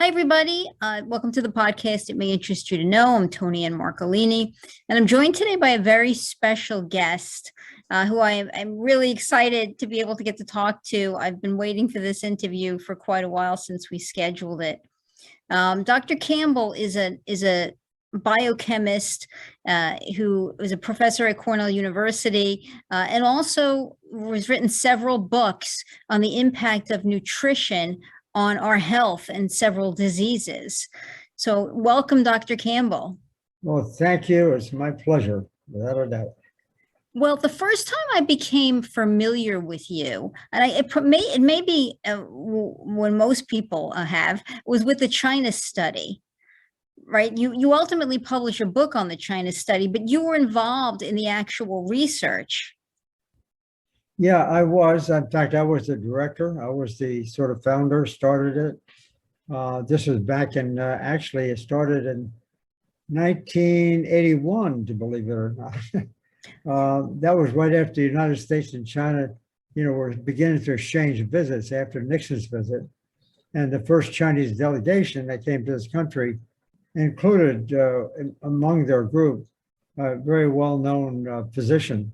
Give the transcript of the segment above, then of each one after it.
Hi, everybody. Welcome to the podcast. It may interest you to know I'm Toni Marcolini, and I'm joined today by a very special guest who I'm really excited to be able to get to talk to. I've been waiting for this interview for quite a while since we scheduled it. Dr. Campbell is a biochemist who is a professor at Cornell University and also has written several books on the impact of nutrition on our health and several diseases. So welcome, Dr. Campbell. Well, thank you. It's my pleasure, without a doubt. Well, the first time I became familiar with you, and it may be when most people have, was with the China study, right? You ultimately published a book on the China study, but you were involved in the actual research. Yeah, I was. In fact, I was the director. I was the sort of founder, started it. This was back in, actually, it started in 1981, to believe it or not. That was right after the United States and China, were beginning to exchange visits after Nixon's visit. And the first Chinese delegation that came to this country included among their group a very well-known physician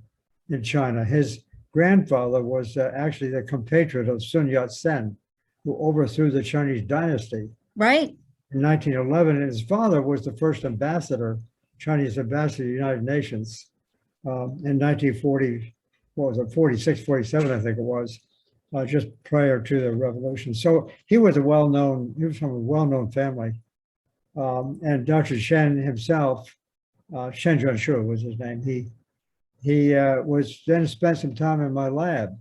in China. His grandfather was actually the compatriot of Sun Yat-sen, who overthrew the Chinese dynasty. Right. In 1911, and his father was the first Chinese ambassador to the United Nations in 1940, what was it, 46, 47, I think it was, just prior to the revolution. So he was from a well-known family. And Dr. Shen himself, Shen Zhuanshu was his name, he was then spent some time in my lab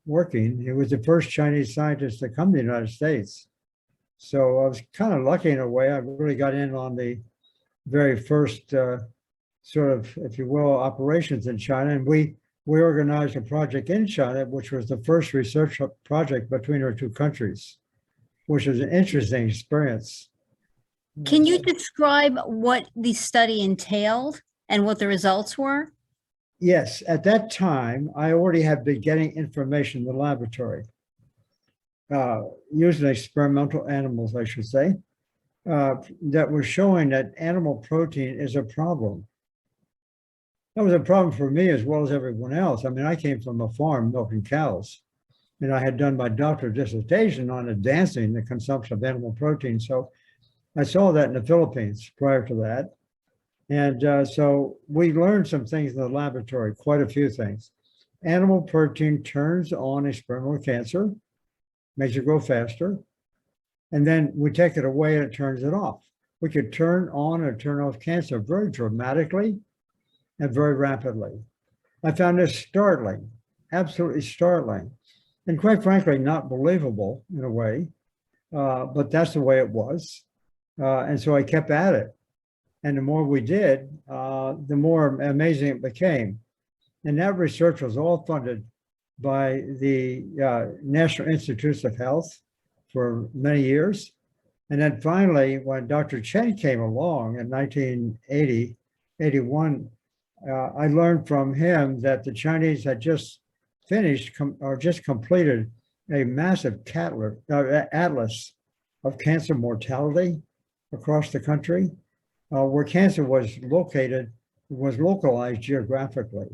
working. He was the first Chinese scientist to come to the United States. So I was kind of lucky in a way. I really got in on the very first sort of, if you will, operations in China. And we organized a project in China, which was the first research project between our two countries, which was an interesting experience. Can you describe what the study entailed and what the results were? Yes, at that time, I already had been getting information in the laboratory, using experimental animals, I should say, that was showing that animal protein is a problem. That was a problem for me as well as everyone else. I mean, I came from a farm milking cows, and I had done my doctoral dissertation on advancing the consumption of animal protein. So I saw that in the Philippines prior to that. And so we learned some things in the laboratory, quite a few things. Animal protein turns on experimental cancer, makes it grow faster, and then we take it away and it turns it off. We could turn on or turn off cancer very dramatically and very rapidly. I found this startling, absolutely startling, and quite frankly, not believable in a way, but that's the way it was. And so I kept at it. And the more we did, the more amazing it became. And that research was all funded by the National Institutes of Health for many years. And then finally, when Dr. Chen came along in 1980, 81, I learned from him that the Chinese had just finished or just completed a massive atlas of cancer mortality across the country. Where cancer was localized geographically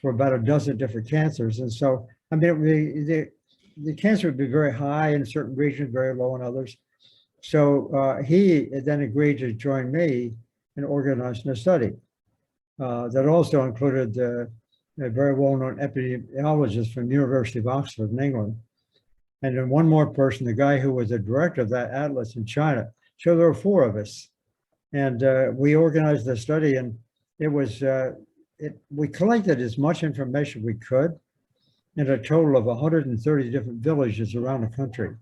for about a dozen different cancers. And so, I mean, the cancer would be very high in certain regions, very low in others. So he then agreed to join me in organizing a study that also included a very well-known epidemiologist from the University of Oxford in England. And then one more person, the guy who was the director of that atlas in China. So there were four of us. And we organized the study, and it was, we collected as much information we could in a total of 130 different villages around the country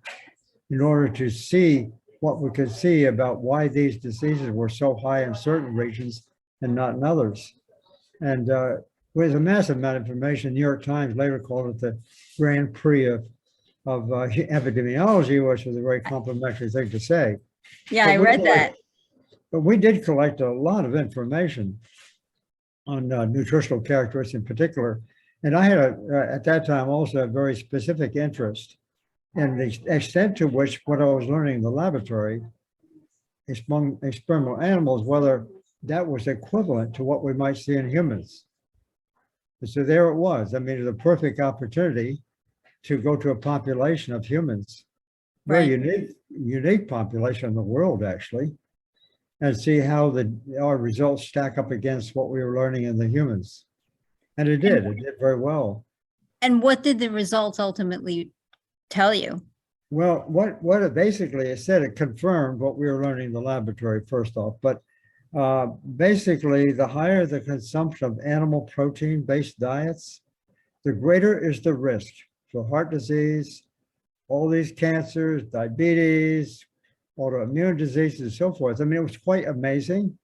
in order to see what we could see about why these diseases were so high in certain regions and not in others. And it was a massive amount of information. New York Times later called it the Grand Prix of epidemiology, which was a very complimentary thing to say. Yeah, I read that. But we did collect a lot of information on nutritional characteristics in particular. And I had, at that time, also a very specific interest and the extent to which what I was learning in the laboratory, among experimental animals, whether that was equivalent to what we might see in humans. And so there it was. I mean, it was a perfect opportunity to go to a population of humans, very unique population in the world, actually, and see how our results stack up against what we were learning in the humans. And it did very well. And what did the results ultimately tell you? Well, what it basically it said, it confirmed what we were learning in the laboratory, first off, but basically the higher the consumption of animal protein-based diets, the greater is the risk for heart disease, all these cancers, diabetes, autoimmune diseases, and so forth. I mean, it was quite amazing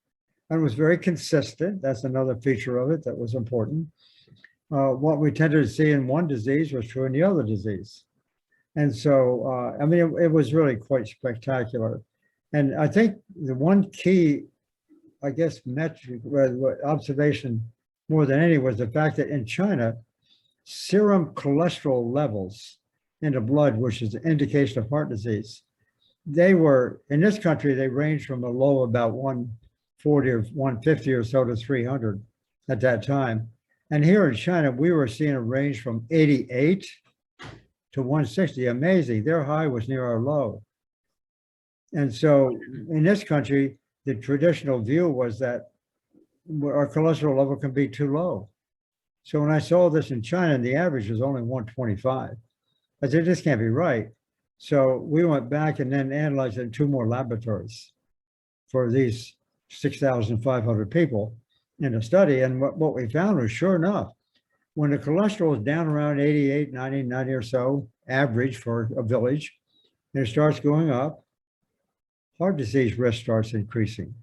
and it was very consistent. That's another feature of it that was important. What we tended to see in one disease was true in the other disease. And so, I mean, it was really quite spectacular. And I think the one key, I guess, metric, observation more than any was the fact that in China, serum cholesterol levels in the blood, which is an indication of heart disease, they were, in this country, they ranged from a low about 140 or 150 or so to 300 at that time. And here in China, we were seeing a range from 88 to 160. Amazing. Their high was near our low. And so in this country, the traditional view was that our cholesterol level can be too low. So when I saw this in China, and the average was only 125, I said, this can't be right. So we went back and then analyzed it in 2 more laboratories for these 6,500 people in the study. And what we found was, sure enough, when the cholesterol is down around 88, 90 or so, average for a village, and it starts going up, heart disease risk starts increasing.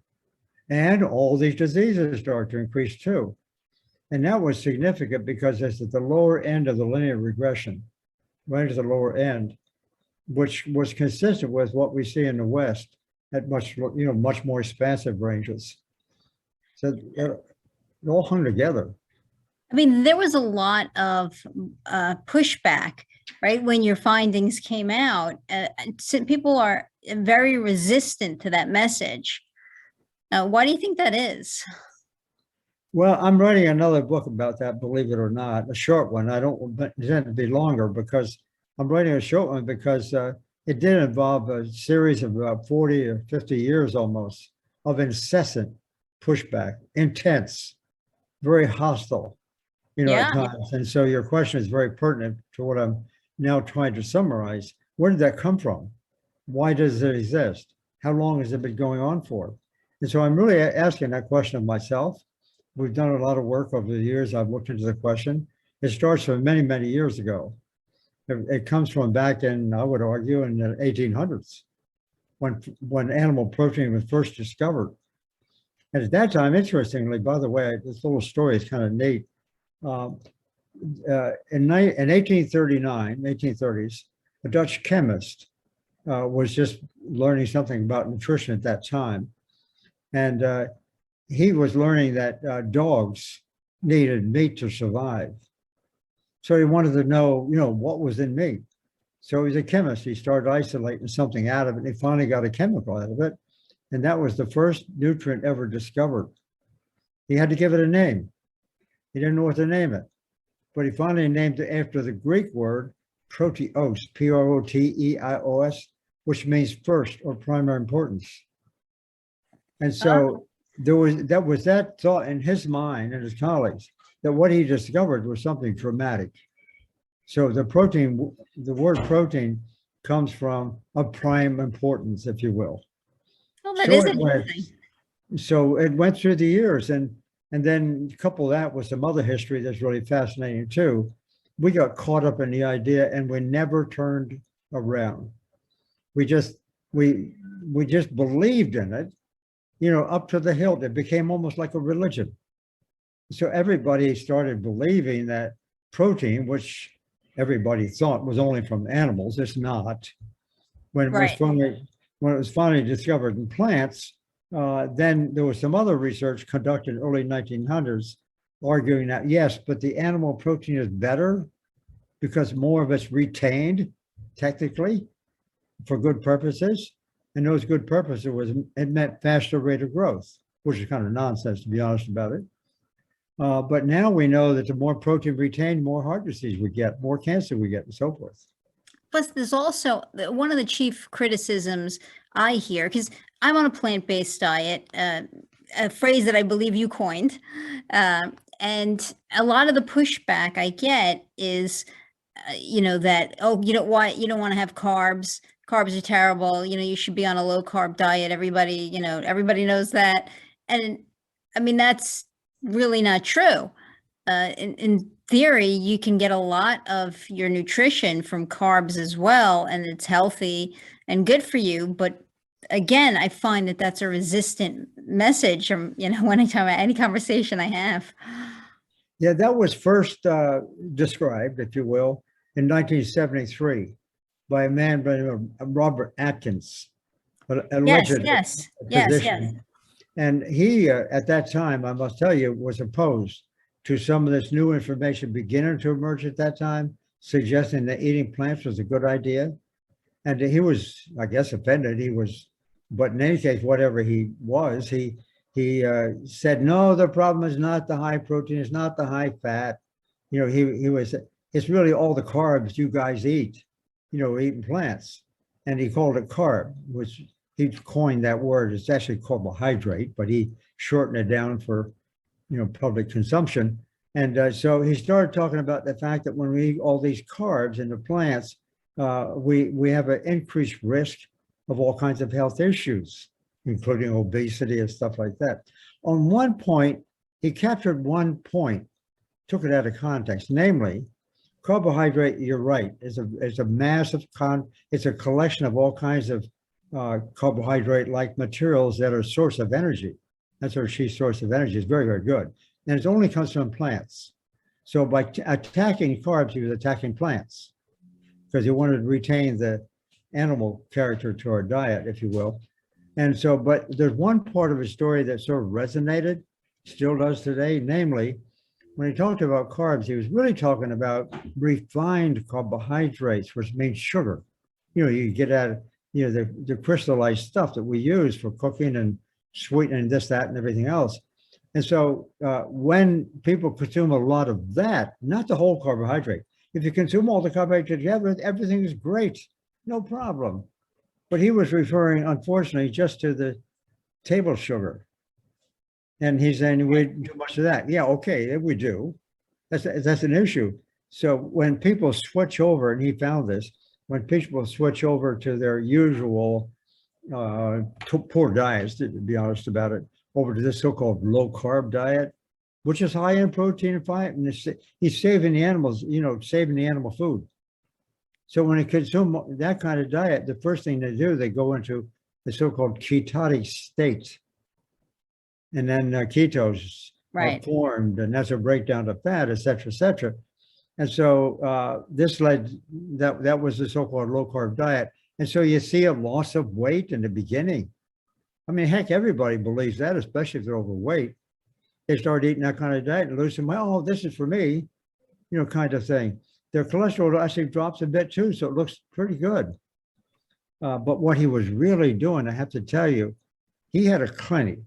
And all these diseases start to increase too. And that was significant because it's at the lower end of the linear regression, right at the lower end, which was consistent with what we see in the West at much more expansive ranges. So it all hung together. I mean, there was a lot of pushback, right? When your findings came out, people are very resistant to that message. Why do you think that is? Well, I'm writing another book about that, believe it or not, a short one. I don't intend to be longer because I'm writing a short one because it did involve a series of about 40 or 50 years almost of incessant pushback, intense, very hostile, at times. And so your question is very pertinent to what I'm now trying to summarize. Where did that come from? Why does it exist? How long has it been going on for? And so I'm really asking that question of myself. We've done a lot of work over the years. I've looked into the question. It starts from many, many years ago. It comes from back in, I would argue, in the 1800s, when animal protein was first discovered. And at that time, interestingly, by the way, this little story is kind of neat. In 1839, 1830s, a Dutch chemist was just learning something about nutrition at that time. And he was learning that dogs needed meat to survive. So he wanted to know, what was in meat. So he's a chemist. He started isolating something out of it. And he finally got a chemical out of it. And that was the first nutrient ever discovered. He had to give it a name. He didn't know what to name it. But he finally named it after the Greek word proteos, P-R-O-T-E-I-O-S, which means first or primary importance. And so there was that thought in his mind and his colleagues that what he discovered was something dramatic. So the word protein comes from a prime importance, if you will. Oh, that is interesting. So it went through the years, and then couple that with some other history that's really fascinating too. We got caught up in the idea and we never turned around. We just believed in it, up to the hilt. It became almost like a religion. So everybody started believing that protein, which everybody thought was only from animals, it's not. When it was finally discovered in plants, then there was some other research conducted in the early 1900s arguing that, yes, but the animal protein is better because more of it's retained technically for good purposes. And those good purposes it meant faster rate of growth, which is kind of nonsense, to be honest about it. But now we know that the more protein retained, more heart disease we get, more cancer we get, and so forth. Plus, there's also one of the chief criticisms I hear, because I'm on a plant-based diet, a phrase that I believe you coined. And a lot of the pushback I get is, that, oh, you don't want to have carbs. Carbs are terrible. You should be on a low carb diet. Everybody knows that. And I mean, that's really not true. In theory, you can get a lot of your nutrition from carbs as well, and it's healthy and good for you. But again, I find that that's a resistant message from, anytime, any conversation I have. Yeah, that was first described, if you will, in 1973 by a man by the name of Robert Atkins, alleged physician. Yes. And he, at that time, I must tell you, was opposed to some of this new information beginning to emerge at that time, suggesting that eating plants was a good idea. And he was, I guess, offended. But in any case, whatever he was, he said, no, the problem is not the high protein, it's not the high fat. It's really all the carbs you guys eat, eating plants. And he called it carb, which he coined that word. It's actually carbohydrate, but he shortened it down for, public consumption. And so he started talking about the fact that when we eat all these carbs in the plants, we have an increased risk of all kinds of health issues, including obesity and stuff like that. On one point, he captured one point, took it out of context, namely, carbohydrate, you're right, is a massive it's a collection of all kinds of carbohydrate-like materials that are a source of energy. That's our chief source of energy. It's very, very good. And it only comes from plants. So by attacking carbs, he was attacking plants because he wanted to retain the animal character to our diet, if you will. And so, but there's one part of his story that sort of resonated, still does today, namely, when he talked about carbs, he was really talking about refined carbohydrates, which means sugar. You get out, the crystallized stuff that we use for cooking and sweetening this, that, and everything else. And so when people consume a lot of that, not the whole carbohydrate, if you consume all the carbohydrates together, everything is great, no problem. But he was referring, unfortunately, just to the table sugar. And he's saying we do much of that. Yeah, okay, we do. That's an issue. So when people switch over, and he found this, when people switch over to their usual poor diets, to be honest about it, over to this so-called low-carb diet, which is high in protein and fat, and he's saving the animals, saving the animal food. So when they consume that kind of diet, the first thing they do, they go into the so-called ketotic state. And then ketones are formed, and that's a breakdown of fat, et cetera, et cetera. And so this led, that was the so-called low-carb diet. And so you see a loss of weight in the beginning. I mean, heck, everybody believes that, especially if they're overweight. They start eating that kind of diet and lose some weight. Oh, this is for me, kind of thing. Their cholesterol actually drops a bit too, so it looks pretty good. But what he was really doing, I have to tell you, he had a clinic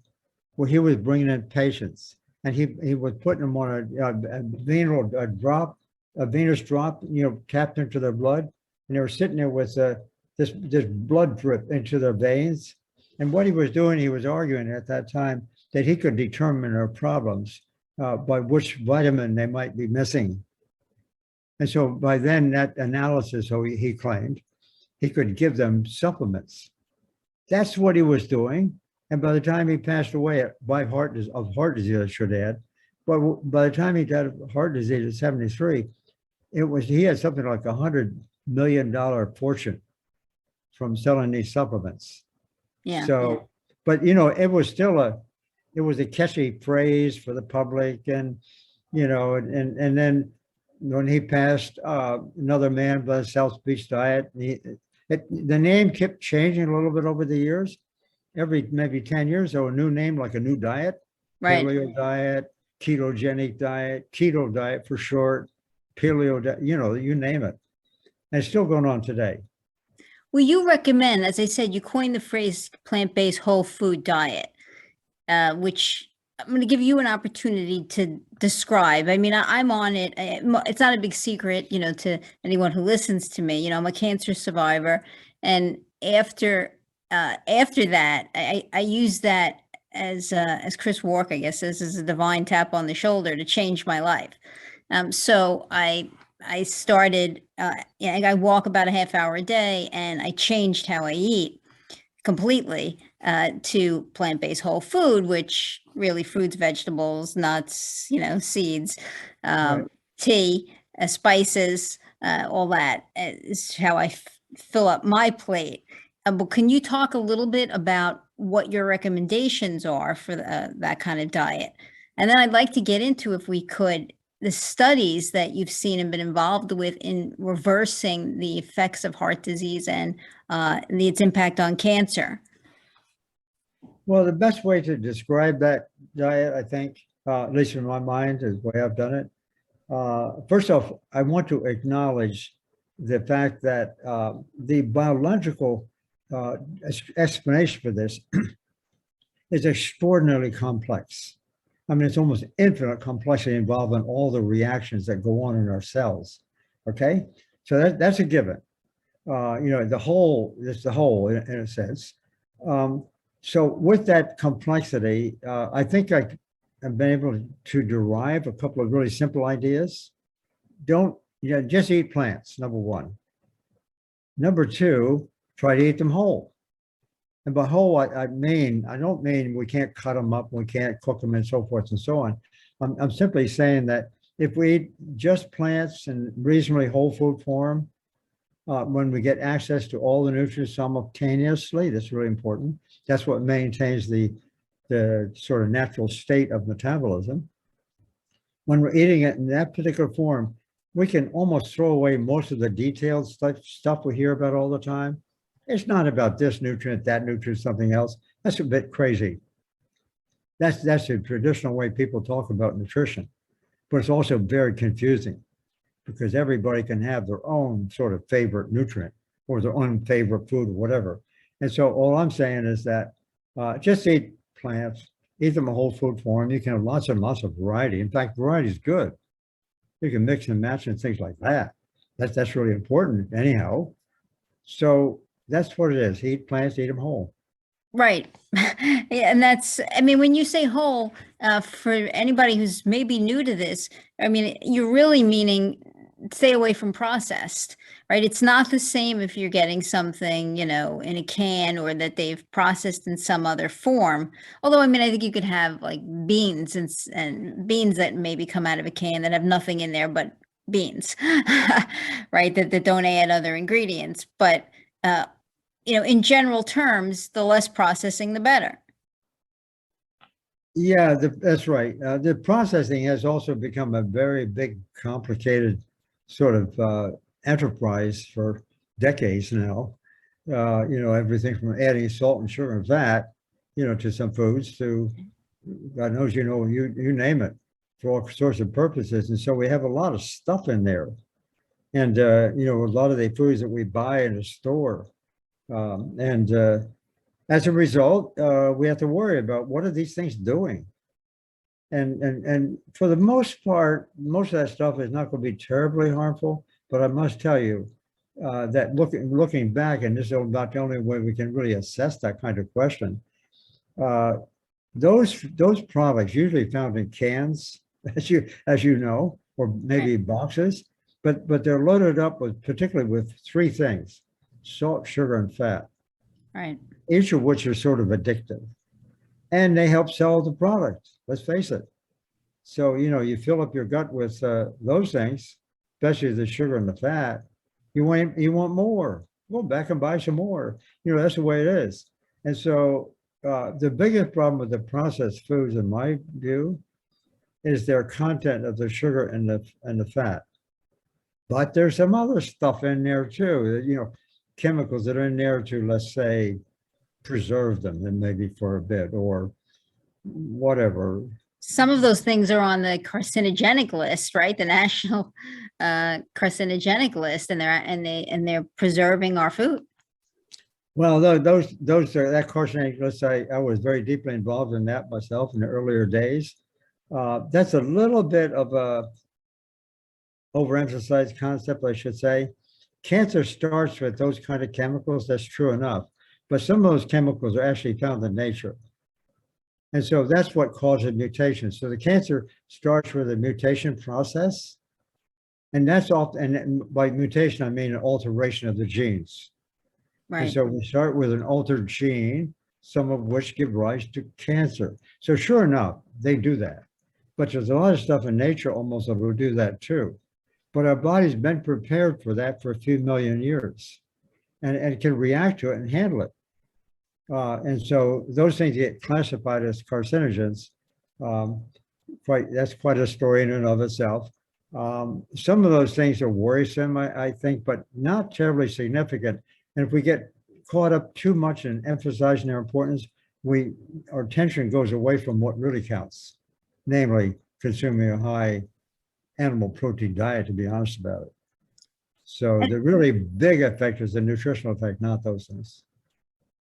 where he was bringing in patients, and he was putting them on a venous drop, tapped into their blood, and they were sitting there with this blood drip into their veins. And what he was doing, he was arguing at that time that he could determine their problems by which vitamin they might be missing. And so by then, that analysis, so he claimed, he could give them supplements. That's what he was doing. And by the time he passed away of heart disease, I should add, but by the time he died of heart disease at 73, he had something like $100 million fortune from selling these supplements. Yeah. So, but it was still a catchy phrase for the public, and and then when he passed, another man by the South Beach diet, the name kept changing a little bit over the years. Every maybe 10 years, or a new name, like a new diet, paleo diet, ketogenic diet, keto diet for short, paleo diet, you name it. And it's still going on today. Well, you recommend, as I said, you coined the phrase plant-based whole food diet, which I'm going to give you an opportunity to describe. I mean, I'm on it. It's not a big secret, to anyone who listens to me. I'm a cancer survivor, and after that, I use that as Chris Walker, I guess, says, as a divine tap on the shoulder to change my life. So I started, I walk about a half hour a day, and I changed how I eat completely to plant-based whole food, which really fruits, vegetables, nuts, seeds, Right. tea, spices, all that is how I fill up my plate. But can you talk a little bit about what your recommendations are for that kind of diet? And then I'd like to get into, if we could, the studies that you've seen and been involved with in reversing the effects of heart disease and its impact on cancer. Well, the best way to describe that diet, I think, at least in my mind, is the way I've done it. First off, I want to acknowledge the fact that the biological explanation for this is extraordinarily complex. I mean, it's almost infinite complexity involved in all the reactions that go on in our cells. Okay, so that's a given. The whole is the whole in a sense. So with that complexity, I think I have been able to derive a couple of really simple ideas. Don't, just eat plants, number one. Number two, try to eat them whole. And by whole, I don't mean we can't cut them up, we can't cook them and so forth and so on. I'm simply saying that if we eat just plants in reasonably whole food form, when we get access to all the nutrients simultaneously, that's really important. That's what maintains the sort of natural state of metabolism. When we're eating it in that particular form, we can almost throw away most of the detailed stuff we hear about all the time. It's not about this nutrient, that nutrient, something else. That's a bit crazy. That's a traditional way people talk about nutrition, but it's also very confusing because everybody can have their own sort of favorite nutrient or their own favorite food or whatever. And so all I'm saying is that just eat plants, eat them in whole food form. You can have lots and lots of variety. In fact, variety is good. You can mix and match and things like that. That's really important anyhow. So that's what it is. Eat plants, eat them whole. Right. Yeah, and that's, I mean, when you say whole, for anybody who's maybe new to this, I mean, you're really meaning stay away from processed, right? It's not the same if you're getting something, in a can or that they've processed in some other form. Although, I mean, I think you could have like beans and beans that maybe come out of a can that have nothing in there but beans, right? That don't add other ingredients. But, in general terms, the less processing, the better. Yeah, that's right. The processing has also become a very big, complicated sort of enterprise for decades now. Everything from adding salt and sugar and fat, to some foods to, God knows, you name it, for all sorts of purposes. And so we have a lot of stuff in there. And, a lot of the foods that we buy in a store. As a result, we have to worry about what are these things doing. And for the most part, most of that stuff is not going to be terribly harmful. But I must tell you that looking back, and this is about the only way we can really assess that kind of question. Those products usually found in cans, as you know, or maybe boxes, but they're loaded up particularly with three things: salt, sugar, and fat. Right. Each of which are sort of addictive. And they help sell the product, let's face it. So, you fill up your gut with those things, especially the sugar and the fat, you want more. Go back and buy some more. That's the way it is. And so the biggest problem with the processed foods, in my view, is their content of the sugar and the fat. But there's some other stuff in there too, chemicals that are in there to, let's say, preserve them and maybe for a bit or whatever. Some of those things are on the carcinogenic list, right? The National carcinogenic list, and they're preserving our food. Well, those are that carcinogenic list. I was very deeply involved in that myself in the earlier days. That's a little bit of a overemphasized concept, I should say. Cancer starts with those kind of chemicals. That's true enough, but some of those chemicals are actually found in nature. And so that's what causes mutations. So the cancer starts with a mutation process. And that's often, and by mutation, I mean an alteration of the genes. And Right. so we start with an altered gene, some of which give rise to cancer. So sure enough, they do that. But there's a lot of stuff in nature almost that will do that too. But our body's been prepared for that for a few million years and can react to it and handle it. And so those things get classified as carcinogens. That's quite a story in and of itself. Some of those things are worrisome, I think, but not terribly significant. And if we get caught up too much in emphasizing their importance, our attention goes away from what really counts, namely consuming a high animal protein diet, to be honest about it. So the really big effect is the nutritional effect, not those things.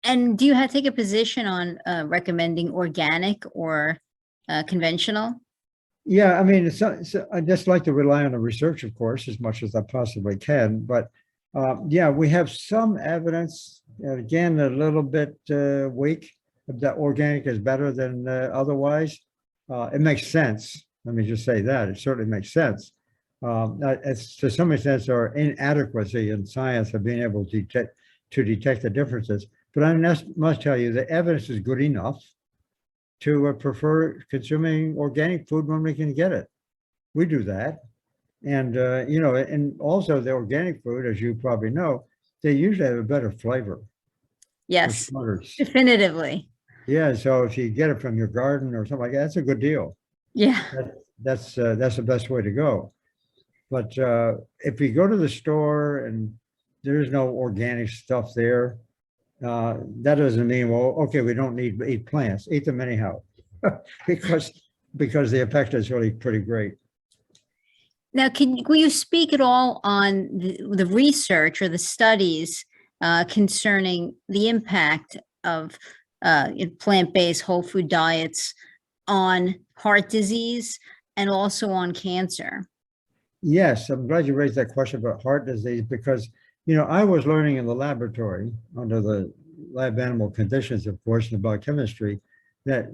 And do you have to take a position on recommending organic or conventional? Yeah, I mean, I just like to rely on the research, of course, as much as I possibly can. But yeah, we have some evidence, again, a little bit weak, that organic is better than otherwise. It makes sense. Let me just say that. It certainly makes sense. It's, to some extent, our inadequacy in science of being able to detect the differences. But I must tell you, the evidence is good enough to prefer consuming organic food when we can get it. We do that. And, and also the organic food, as you probably know, they usually have a better flavor. Yes, definitively. Yeah, so if you get it from your garden or something like that, that's a good deal. Yeah. That's the best way to go. But if we go to the store and there's no organic stuff there, that doesn't mean, well, okay, we don't need to eat plants. Eat them anyhow, because the effect is really pretty great. Now, will you speak at all on the research or the studies concerning the impact of plant-based whole food diets on heart disease and also on cancer? Yes, I'm glad you raised that question about heart disease because, I was learning in the laboratory under the lab animal conditions, of course, in biochemistry, that,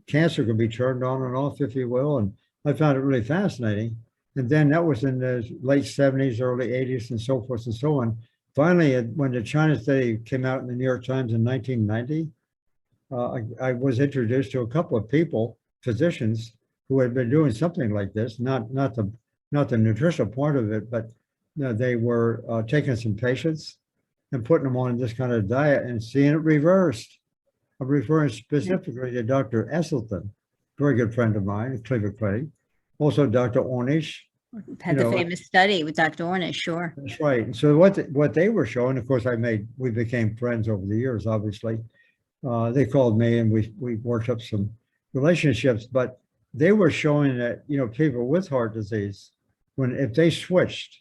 cancer can be turned on and off, if you will. And I found it really fascinating. And then that was in the late 70s, early 80s, and so forth and so on. Finally, when the China study came out in the New York Times in 1990, I was introduced to a couple of people, physicians, who had been doing something like this, not the nutritional part of it, but they were taking some patients and putting them on this kind of diet and seeing it reversed. I'm referring specifically to Dr. Esselstyn, very good friend of mine at Cleveland Clinic, also Dr. Ornish. Had the famous study with Dr. Ornish, sure. That's right. And so what they were showing, of course, we became friends over the years, obviously. They called me and we worked up some relationships, but they were showing that, people with heart disease, if they switched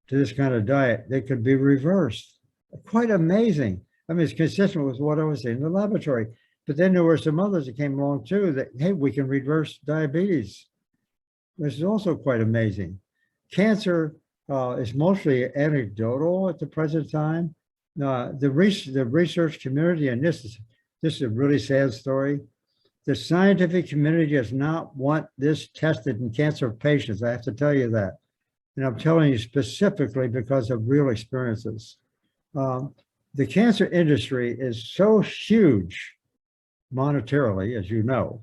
to this kind of diet, they could be reversed. Quite amazing. I mean, it's consistent with what I was seeing in the laboratory. But then there were some others that came along too that, hey, we can reverse diabetes. This is also quite amazing. Cancer is mostly anecdotal at the present time. The research community, and this is a really sad story. The scientific community does not want this tested in cancer patients. I have to tell you that. And I'm telling you specifically because of real experiences. The cancer industry is so huge monetarily, as you know,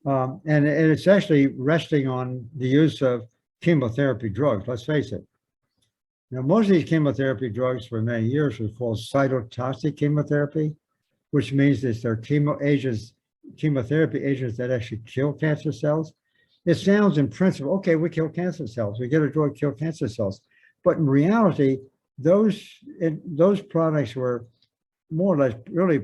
and it's actually resting on the use of chemotherapy drugs, let's face it. Now, most of these chemotherapy drugs for many years were called cytotoxic chemotherapy, which means that they're chemotherapy agents that actually kill cancer cells. It sounds in principle, okay, we kill cancer cells. We get a drug, kill cancer cells. But in reality, those products were more or less really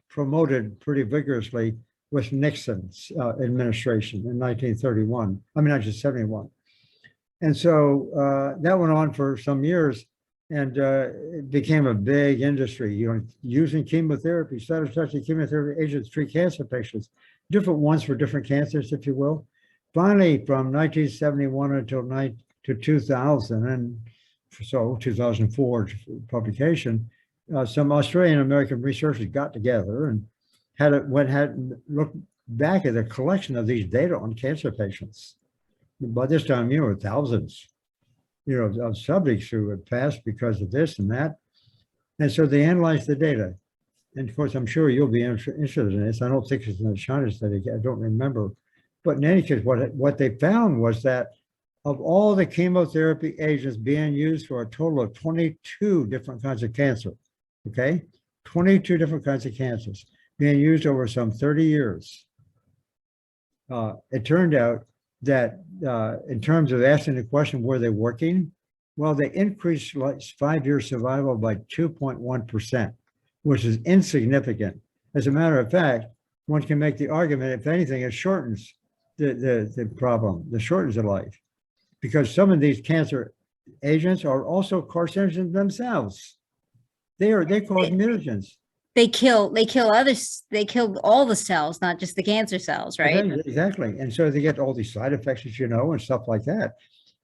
promoted pretty vigorously with Nixon's administration in 1971. I mean, 1971. And so that went on for some years, and it became a big industry. Using chemotherapy, cytotoxic chemotherapy agents to treat cancer patients, different ones for different cancers, if you will. Finally, from 1971 until 2000, and so 2004 publication, some Australian American researchers got together and had looked back at a collection of these data on cancer patients. By this time, thousands, of subjects who had passed because of this and that. And so they analyzed the data. And of course, I'm sure you'll be interested in this. I don't think it's in the China study. I don't remember. But in any case, what they found was that of all the chemotherapy agents being used for a total of 22 different kinds of cancer, okay? 22 different kinds of cancers being used over some 30 years. It turned out that in terms of asking the question, were they working? Well, they increased 5-year survival by 2.1%, which is insignificant. As a matter of fact, one can make the argument, if anything, it shortens the problem, it shortens the life, because some of these cancer agents are also carcinogens themselves. They cause mutagens. They kill others. They kill all the cells, not just the cancer cells, right? Exactly. And so they get all these side effects, and stuff like that.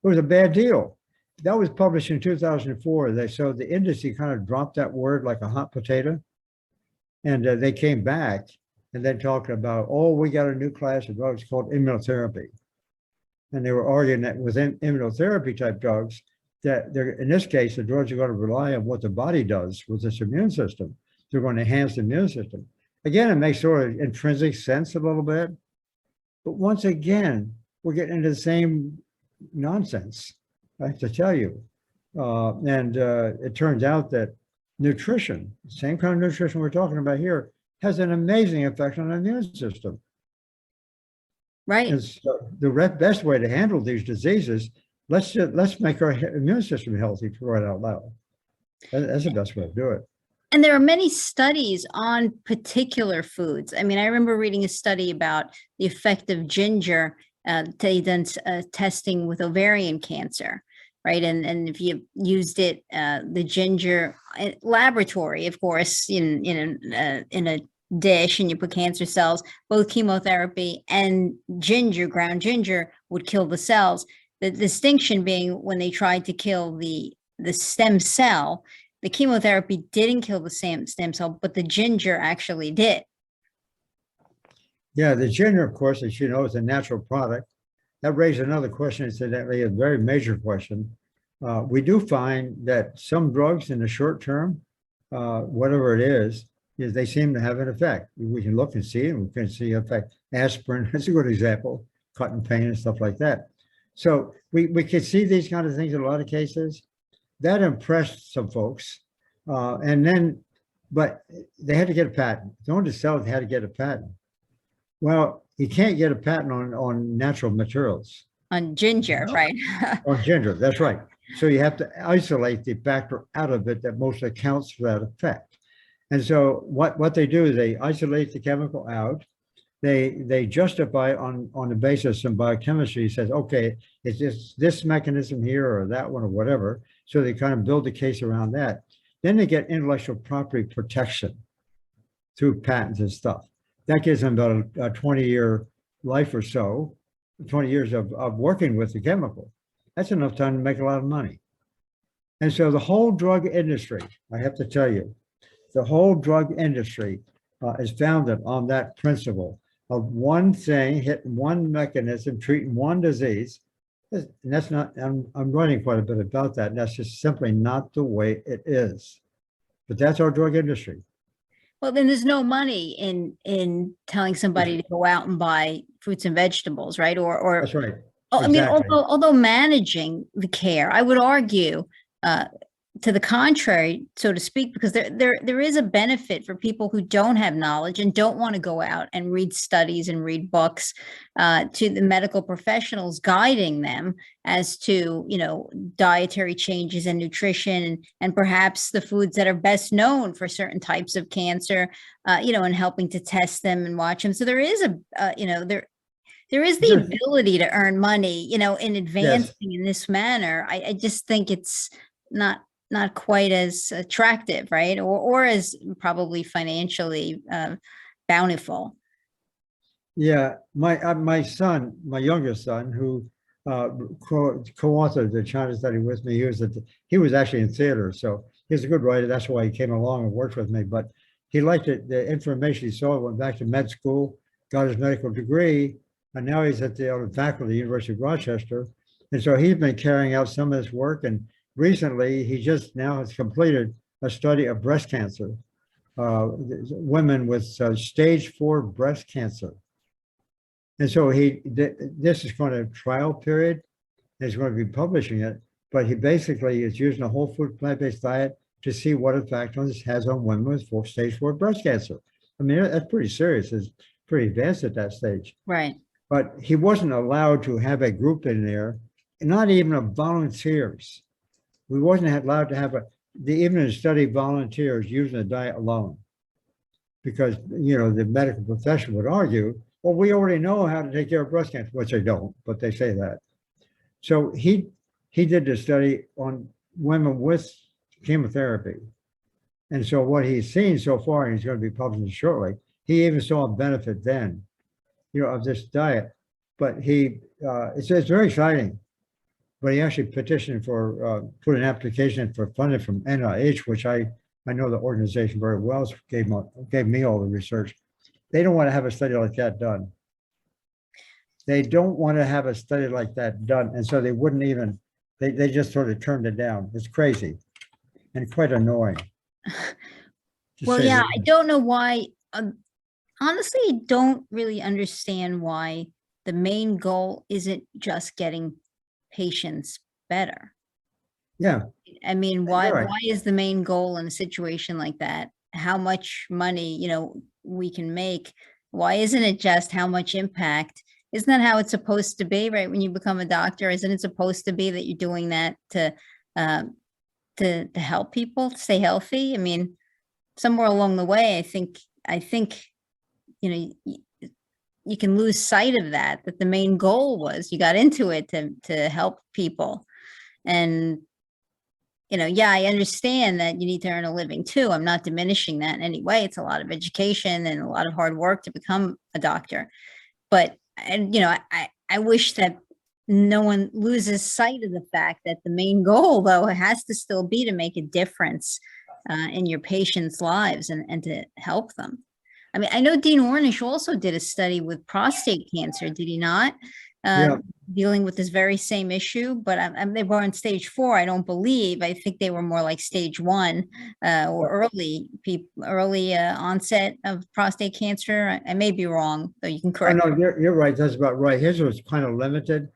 It was a bad deal. That was published in 2004. So the industry kind of dropped that word like a hot potato. And they came back and then talked about, we got a new class of drugs called immunotherapy. And they were arguing that within immunotherapy type drugs, that in this case, the drugs are going to rely on what the body does with its immune system. They're going to enhance the immune system. Again, it makes sort of intrinsic sense a little bit. But once again, we're getting into the same nonsense, I have to tell you. It turns out that nutrition, the same kind of nutrition we're talking about here, has an amazing effect on the immune system. Right. And so the best way to handle these diseases, let's make our immune system healthy, for right out loud. That's the best way to do it. And there are many studies on particular foods. I mean, I remember reading a study about the effect of ginger. They done testing with ovarian cancer, right? And if you used it, the ginger laboratory, of course, in a dish, and you put cancer cells, both chemotherapy and ground ginger would kill the cells. The distinction being when they tried to kill the stem cell, the chemotherapy didn't kill the stem cell, but the ginger actually did. Yeah, the ginger, of course, as you know, is a natural product. That raised another question, incidentally, a very major question. We do find that some drugs in the short term, whatever it is they seem to have an effect. We can look and see, and we can see effect. Aspirin is a good example, cutting pain and stuff like that. So we can see these kind of things in a lot of cases. That impressed some folks. But they had to get a patent. In order to sell it, they had to get a patent. Well, you can't get a patent on natural materials. On ginger, right? On ginger, that's right. So you have to isolate the factor out of it that most accounts for that effect. And so what they do is they isolate the chemical out. They justify on the basis of some biochemistry. Says, okay, it's just this mechanism here or that one or whatever. So they kind of build a case around that. Then they get intellectual property protection through patents and stuff. That gives them about a 20-year life or so, 20 years of working with the chemical. That's enough time to make a lot of money. And so the whole drug industry, I have to tell you, the whole drug industry is founded on that principle of one thing, hitting one mechanism, treating one disease. And that's not, I'm writing quite a bit about that, and that's just simply not the way it is. But that's our drug industry. Well, then there's no money in telling somebody to go out and buy fruits and vegetables, right? Or that's right. I Exactly. mean, although managing the care, I would argue to the contrary, so to speak, because there is a benefit for people who don't have knowledge and don't want to go out and read studies and read books, to the medical professionals guiding them as to, dietary changes and nutrition and perhaps the foods that are best known for certain types of cancer, and helping to test them and watch them. So there is there is the ability to earn money, in Yes. advancing in this manner. I just think it's not quite as attractive, right? Or as probably financially bountiful. Yeah, my son, my youngest son, who co-authored the China study with me, he was actually in theater, so he's a good writer. That's why he came along and worked with me. But he liked it, the information he saw, went back to med school, got his medical degree, and now he's at the faculty, University of Rochester. And so he's been carrying out some of this work. And recently, he just now has completed a study of breast cancer, women with stage 4 breast cancer. And so this is going to trial period. He's going to be publishing it, but he basically is using a whole food plant-based diet to see what effect this has on women with stage 4 breast cancer. I mean, that's pretty serious. It's pretty advanced at that stage. Right. But he wasn't allowed to have a group in there, not even of volunteers. We wasn't allowed to have even to study volunteers using the diet alone, because the medical profession would argue, well, we already know how to take care of breast cancer, which they don't, but they say that. So he did the study on women with chemotherapy. And so what he's seen so far, and he's going to be publishing shortly, he even saw a benefit then, of this diet. But it's very exciting. But he actually petitioned for, put an application in for funding from NIH, which I know the organization very well, so gave me all the research. They don't want to have a study like that done. They don't want to have a study like that done. And so they wouldn't even, they just sort of turned it down. It's crazy and quite annoying. Well, yeah, I don't know why. Honestly, I don't really understand why the main goal isn't just getting patients better. Yeah. I mean, why Right. why is the main goal in a situation like that how much money, we can make? Why isn't it just how much impact? Isn't that how it's supposed to be, right? When you become a doctor, isn't it supposed to be that you're doing that to help people stay healthy? I mean, somewhere along the way, I think, you can lose sight of that the main goal was you got into it to help people. And, yeah, I understand that you need to earn a living too. I'm not diminishing that in any way. It's a lot of education and a lot of hard work to become a doctor. But, I wish that no one loses sight of the fact that the main goal, though, has to still be to make a difference in your patients' lives and to help them. I mean, I know Dean Ornish also did a study with prostate cancer, did he not? Yeah. Dealing with this very same issue, but they were on stage 4, I don't believe. I think they were more like stage 1 or early onset of prostate cancer. I may be wrong, though you can correct me. No, you're right. That's about right. His was kind of limited.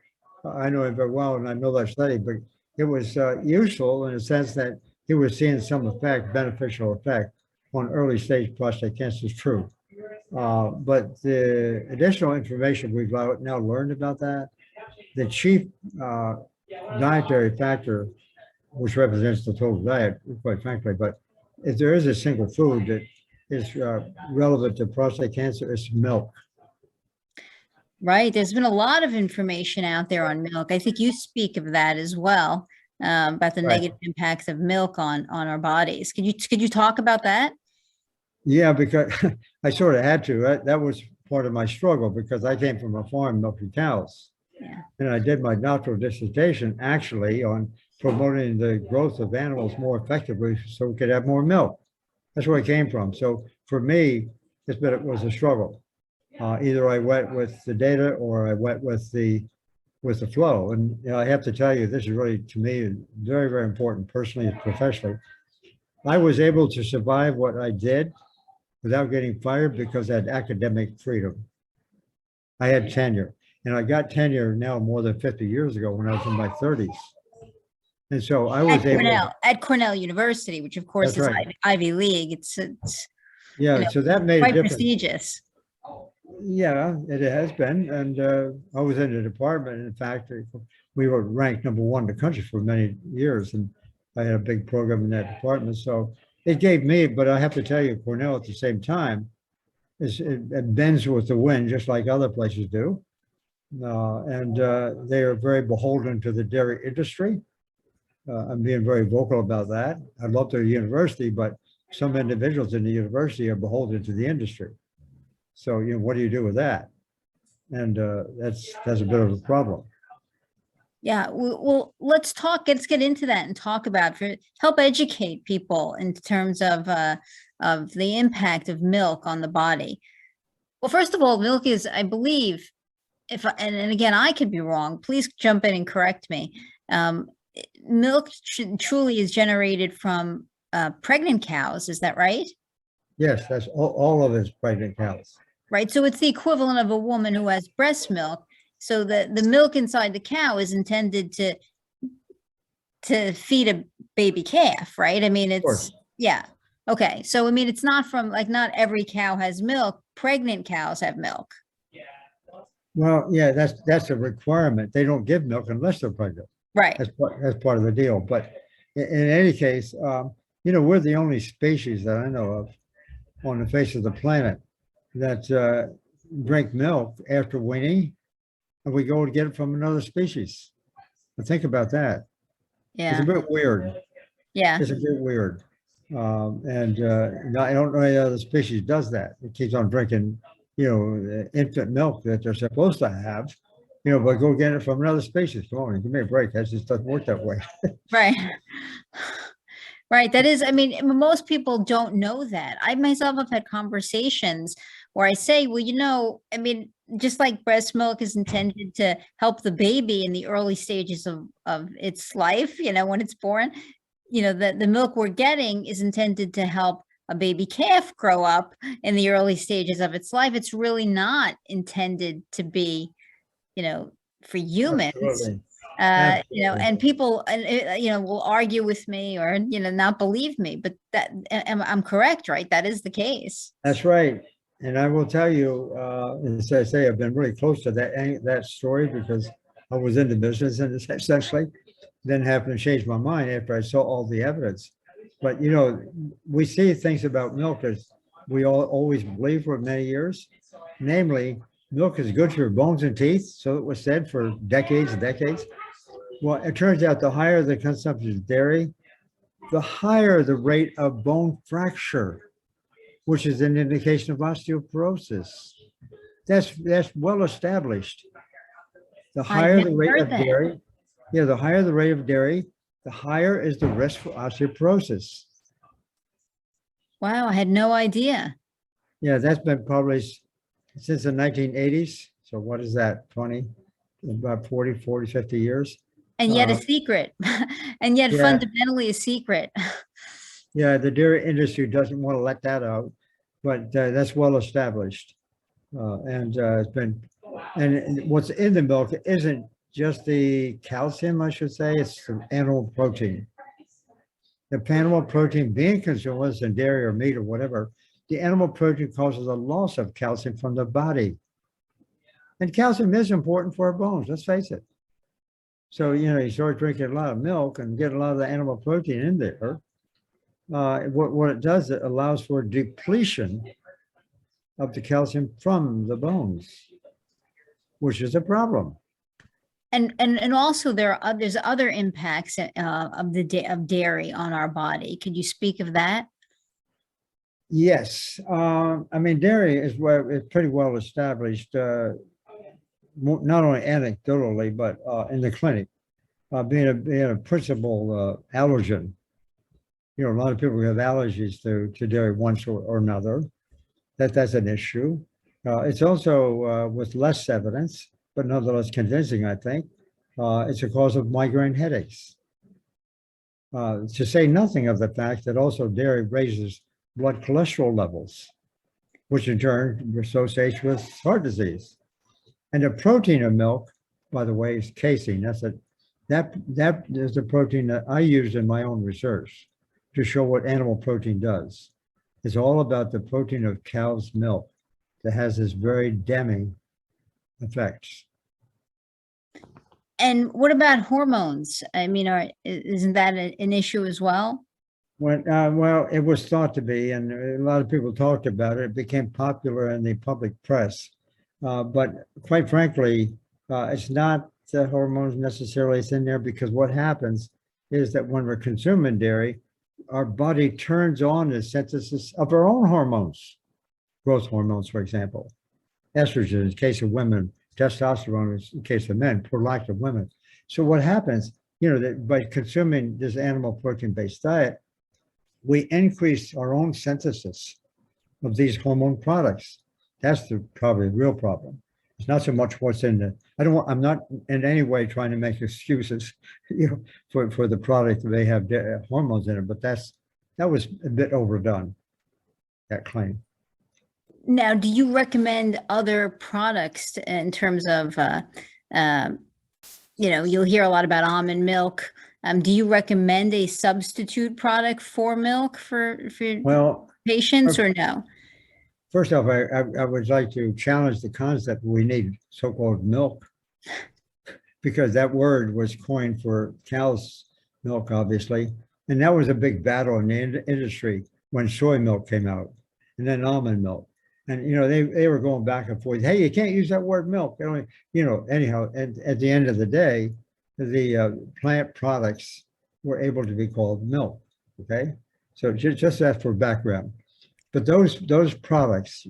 I know him very well, and I know that study, but it was useful in the sense that he was seeing some beneficial effect on early stage prostate cancer. Is true. But the additional information we've now learned about that, the chief dietary factor, which represents the total diet, quite frankly, but if there is a single food that is relevant to prostate cancer, it's milk. Right. There's been a lot of information out there on milk. I think you speak of that as well, about the Right. negative impacts of milk on our bodies. Could you talk about that? Yeah, because I sort of had to. That was part of my struggle because I came from a farm milking cows. Yeah. And I did my doctoral dissertation actually on promoting the growth of animals more effectively so we could have more milk. That's where I came from. So for me, it was a struggle. Either I went with the data or I went with the flow. And I have to tell you, this is really, to me, very, very important personally and professionally. I was able to survive what I did without getting fired because I had academic freedom. I had tenure, and I got tenure now more than 50 years ago when I was in my 30s. And so I was at Cornell University, which of course is right. Ivy League. It's yeah, so that made a quite difference. prestigious. Yeah, it has been. And I was in the department. In fact, we were ranked #1 in the country for many years. And I had a big program in that department. So it gave me, but I have to tell you, Cornell at the same time, it bends with the wind, just like other places do. and they are very beholden to the dairy industry. I'm being very vocal about that. I love the university, but some individuals in the university are beholden to the industry. So, what do you do with that? And that's a bit of a problem. Yeah, well, let's get into that and talk about help educate people in terms of the impact of milk on the body. Well, first of all, milk is, I believe, and again, I could be wrong. Please jump in and correct me. Milk truly is generated from pregnant cows. Is that right? Yes, that's all of it's pregnant cows. Right. So it's the equivalent of a woman who has breast milk. So the milk inside the cow is intended to feed a baby calf, right? I mean, yeah. Okay. So, I mean, it's not from not every cow has milk. Pregnant cows have milk. Well, yeah, that's a requirement. They don't give milk unless they're pregnant. Right. That's part of the deal. But in any case, we're the only species that I know of on the face of the planet that drink milk after weaning, and we go to get it from another species. And think about that. Yeah. It's a bit weird. Yeah. It's a bit weird. I don't know any other species does that. It keeps on drinking, infant milk that they're supposed to have, but go get it from another species. Come on, give me a break. That just doesn't work that way. Right. Right. That is, I mean, most people don't know that. I myself have had conversations where I say, well, I mean, just like breast milk is intended to help the baby in the early stages of its life, when it's born, the milk we're getting is intended to help a baby calf grow up in the early stages of its life. It's really not intended to be, for humans. Absolutely. And people, will argue with me or, not believe me, but I'm correct, right? That is the case. That's right. And I will tell you, as I say, I've been really close to that story because I was in the business and essentially then happened to change my mind after I saw all the evidence. But, we see things about milk as we all always believed for many years, namely, milk is good for your bones and teeth. So it was said for decades and decades. Well, it turns out the higher the consumption of dairy, the higher the rate of bone fracture, which is an indication of osteoporosis. That's well established. The higher the rate of dairy, the higher the rate of dairy, the higher is the risk for osteoporosis. Wow, I had no idea. Yeah, that's been published since the 1980s. So what is that, about 40, 50 years? And yet a secret, and yet fundamentally a secret. Yeah, the dairy industry doesn't want to let that out, but that's well established. It's been, and what's in the milk isn't just the calcium, I should say, it's the animal protein. The animal protein being consumed, whether it's in dairy or meat or whatever, the animal protein causes a loss of calcium from the body. And calcium is important for our bones, let's face it. So, you start drinking a lot of milk and get a lot of the animal protein in there. What it does, it allows for depletion of the calcium from the bones, which is a problem. And also there's other impacts of dairy on our body. Could you speak of that? Yes, I mean dairy is pretty well established, not only anecdotally but in the clinic, being a principal allergen. A lot of people have allergies to dairy once or another. That's an issue. It's also with less evidence, but nonetheless convincing, I think. It's a cause of migraine headaches. To say nothing of the fact that also dairy raises blood cholesterol levels, which in turn associates with heart disease. And the protein of milk, by the way, is casein. That is the protein that I used in my own research to show what animal protein does. It's all about the protein of cow's milk that has this very damning effects. And what about hormones? I mean, isn't that an issue as well? Well, it was thought to be, and a lot of people talked about it. It became popular in the public press. But quite frankly, It's not the hormones necessarily it's in there because what happens is that when we're consuming dairy, our body turns on the synthesis of our own hormones, growth hormones, for example, estrogen in the case of women, testosterone in the case of men, prolactin women. So what happens, that by consuming this animal protein-based diet, we increase our own synthesis of these hormone products. That's probably the real problem. It's not so much what's in the, I'm not in any way trying to make excuses, for the product that they have hormones in it, but that was a bit overdone, that claim. Now, do you recommend other products in terms of, you'll hear a lot about almond milk. Do you recommend a substitute product for milk for Well, patients or no? first off, I would like to challenge the concept we need so-called milk, because that word was coined for cow's milk, obviously. And that was a big battle in the industry when soy milk came out and then almond milk. And, they were going back and forth. Hey, you can't use that word milk. Anyhow, and at the end of the day, the plant products were able to be called milk. Okay. So just that for background. But those products,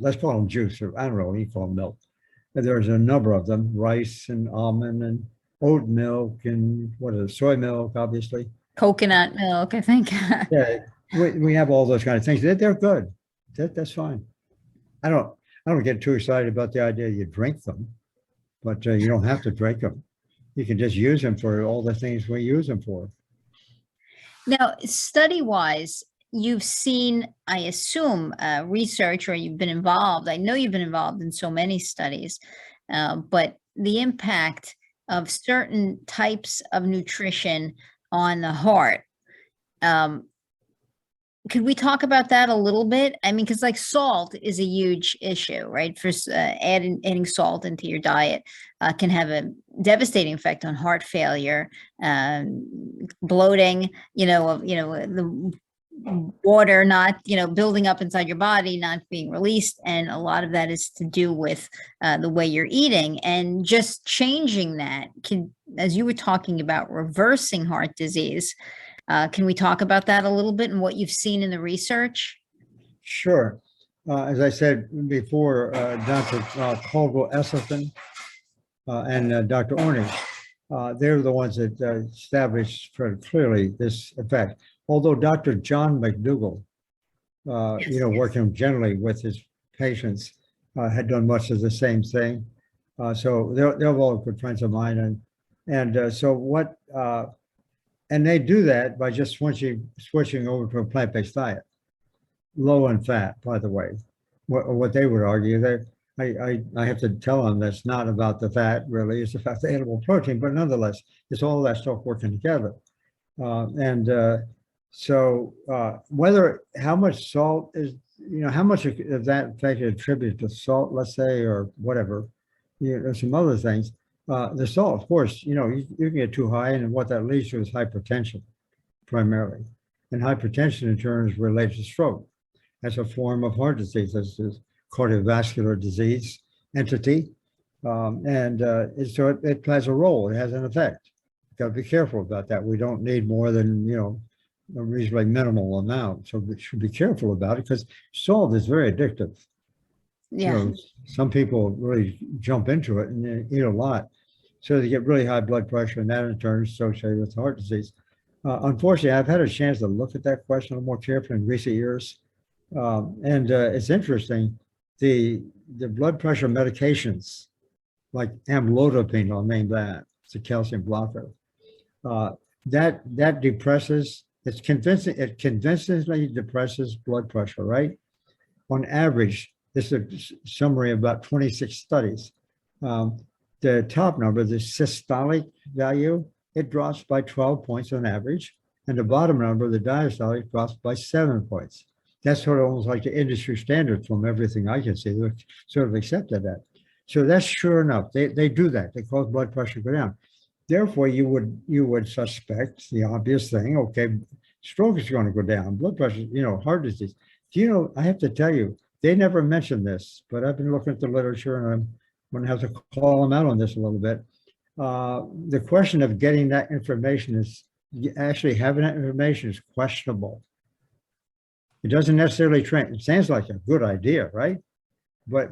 let's call them juice, or I don't know, you call them milk. And there's a number of them: rice and almond and oat milk and soy milk, obviously. Coconut milk, I think. Yeah, we have all those kind of things. They're good. That's fine. I don't get too excited about the idea you drink them, but you don't have to drink them. You can just use them for all the things we use them for. Now, study-wise, you've seen, I assume, research, or you've been involved. I know you've been involved in so many studies, but the impact of certain types of nutrition on the heart. Could we talk about that a little bit? I mean, because like salt is a huge issue, right? For adding salt into your diet can have a devastating effect on heart failure, bloating. The water not building up inside your body, not being released, and a lot of that is to do with the way you're eating. And just changing that can, as you were talking about reversing heart disease, can we talk about that a little bit and what you've seen in the research? Sure. As I said before, Dr. Caldwell Esselstyn and Dr. Ornish, they're the ones that established very clearly this effect. Although Dr. John McDougall, working generally with his patients, had done much of the same thing. So they're all good friends of mine. And they do that by just switching over to a plant-based diet, low in fat, by the way. What they would argue, I have to tell them that's not about the fat, really. It's about the animal protein, but nonetheless, it's all that stuff working together. So how much salt is, how much of that effect is attributed to salt, let's say, or whatever, there's some other things. The salt, of course, you can get too high, and what that leads to is hypertension, primarily. And hypertension, in turn, is related to stroke as a form of heart disease, as a cardiovascular disease entity. So it plays a role. It has an effect. Got to be careful about that. We don't need more than, a reasonably minimal amount. So we should be careful about it because salt is very addictive. Yeah. Some people really jump into it and they eat a lot. So they get really high blood pressure, and that in turn is associated with heart disease. Unfortunately, I've had a chance to look at that question a little more carefully in recent years. It's interesting. The blood pressure medications, like amlodipine, I'll name that, it's a calcium blocker, that depresses, it convincingly depresses blood pressure, right? On average, this is a summary of about 26 studies. The top number, the systolic value, it drops by 12 points on average. And the bottom number, the diastolic, drops by 7 points. That's sort of almost like the industry standard from everything I can see. They sort of accepted that. So that's sure enough. They do that. They cause blood pressure to go down. Therefore, you would suspect the obvious thing. Okay, stroke is going to go down. Blood pressure, heart disease. I have to tell you, they never mentioned this, but I've been looking at the literature, and I'm gonna have to call them out on this a little bit. The question of getting that information is, actually having that information is questionable. It doesn't necessarily train. It sounds like a good idea, right? But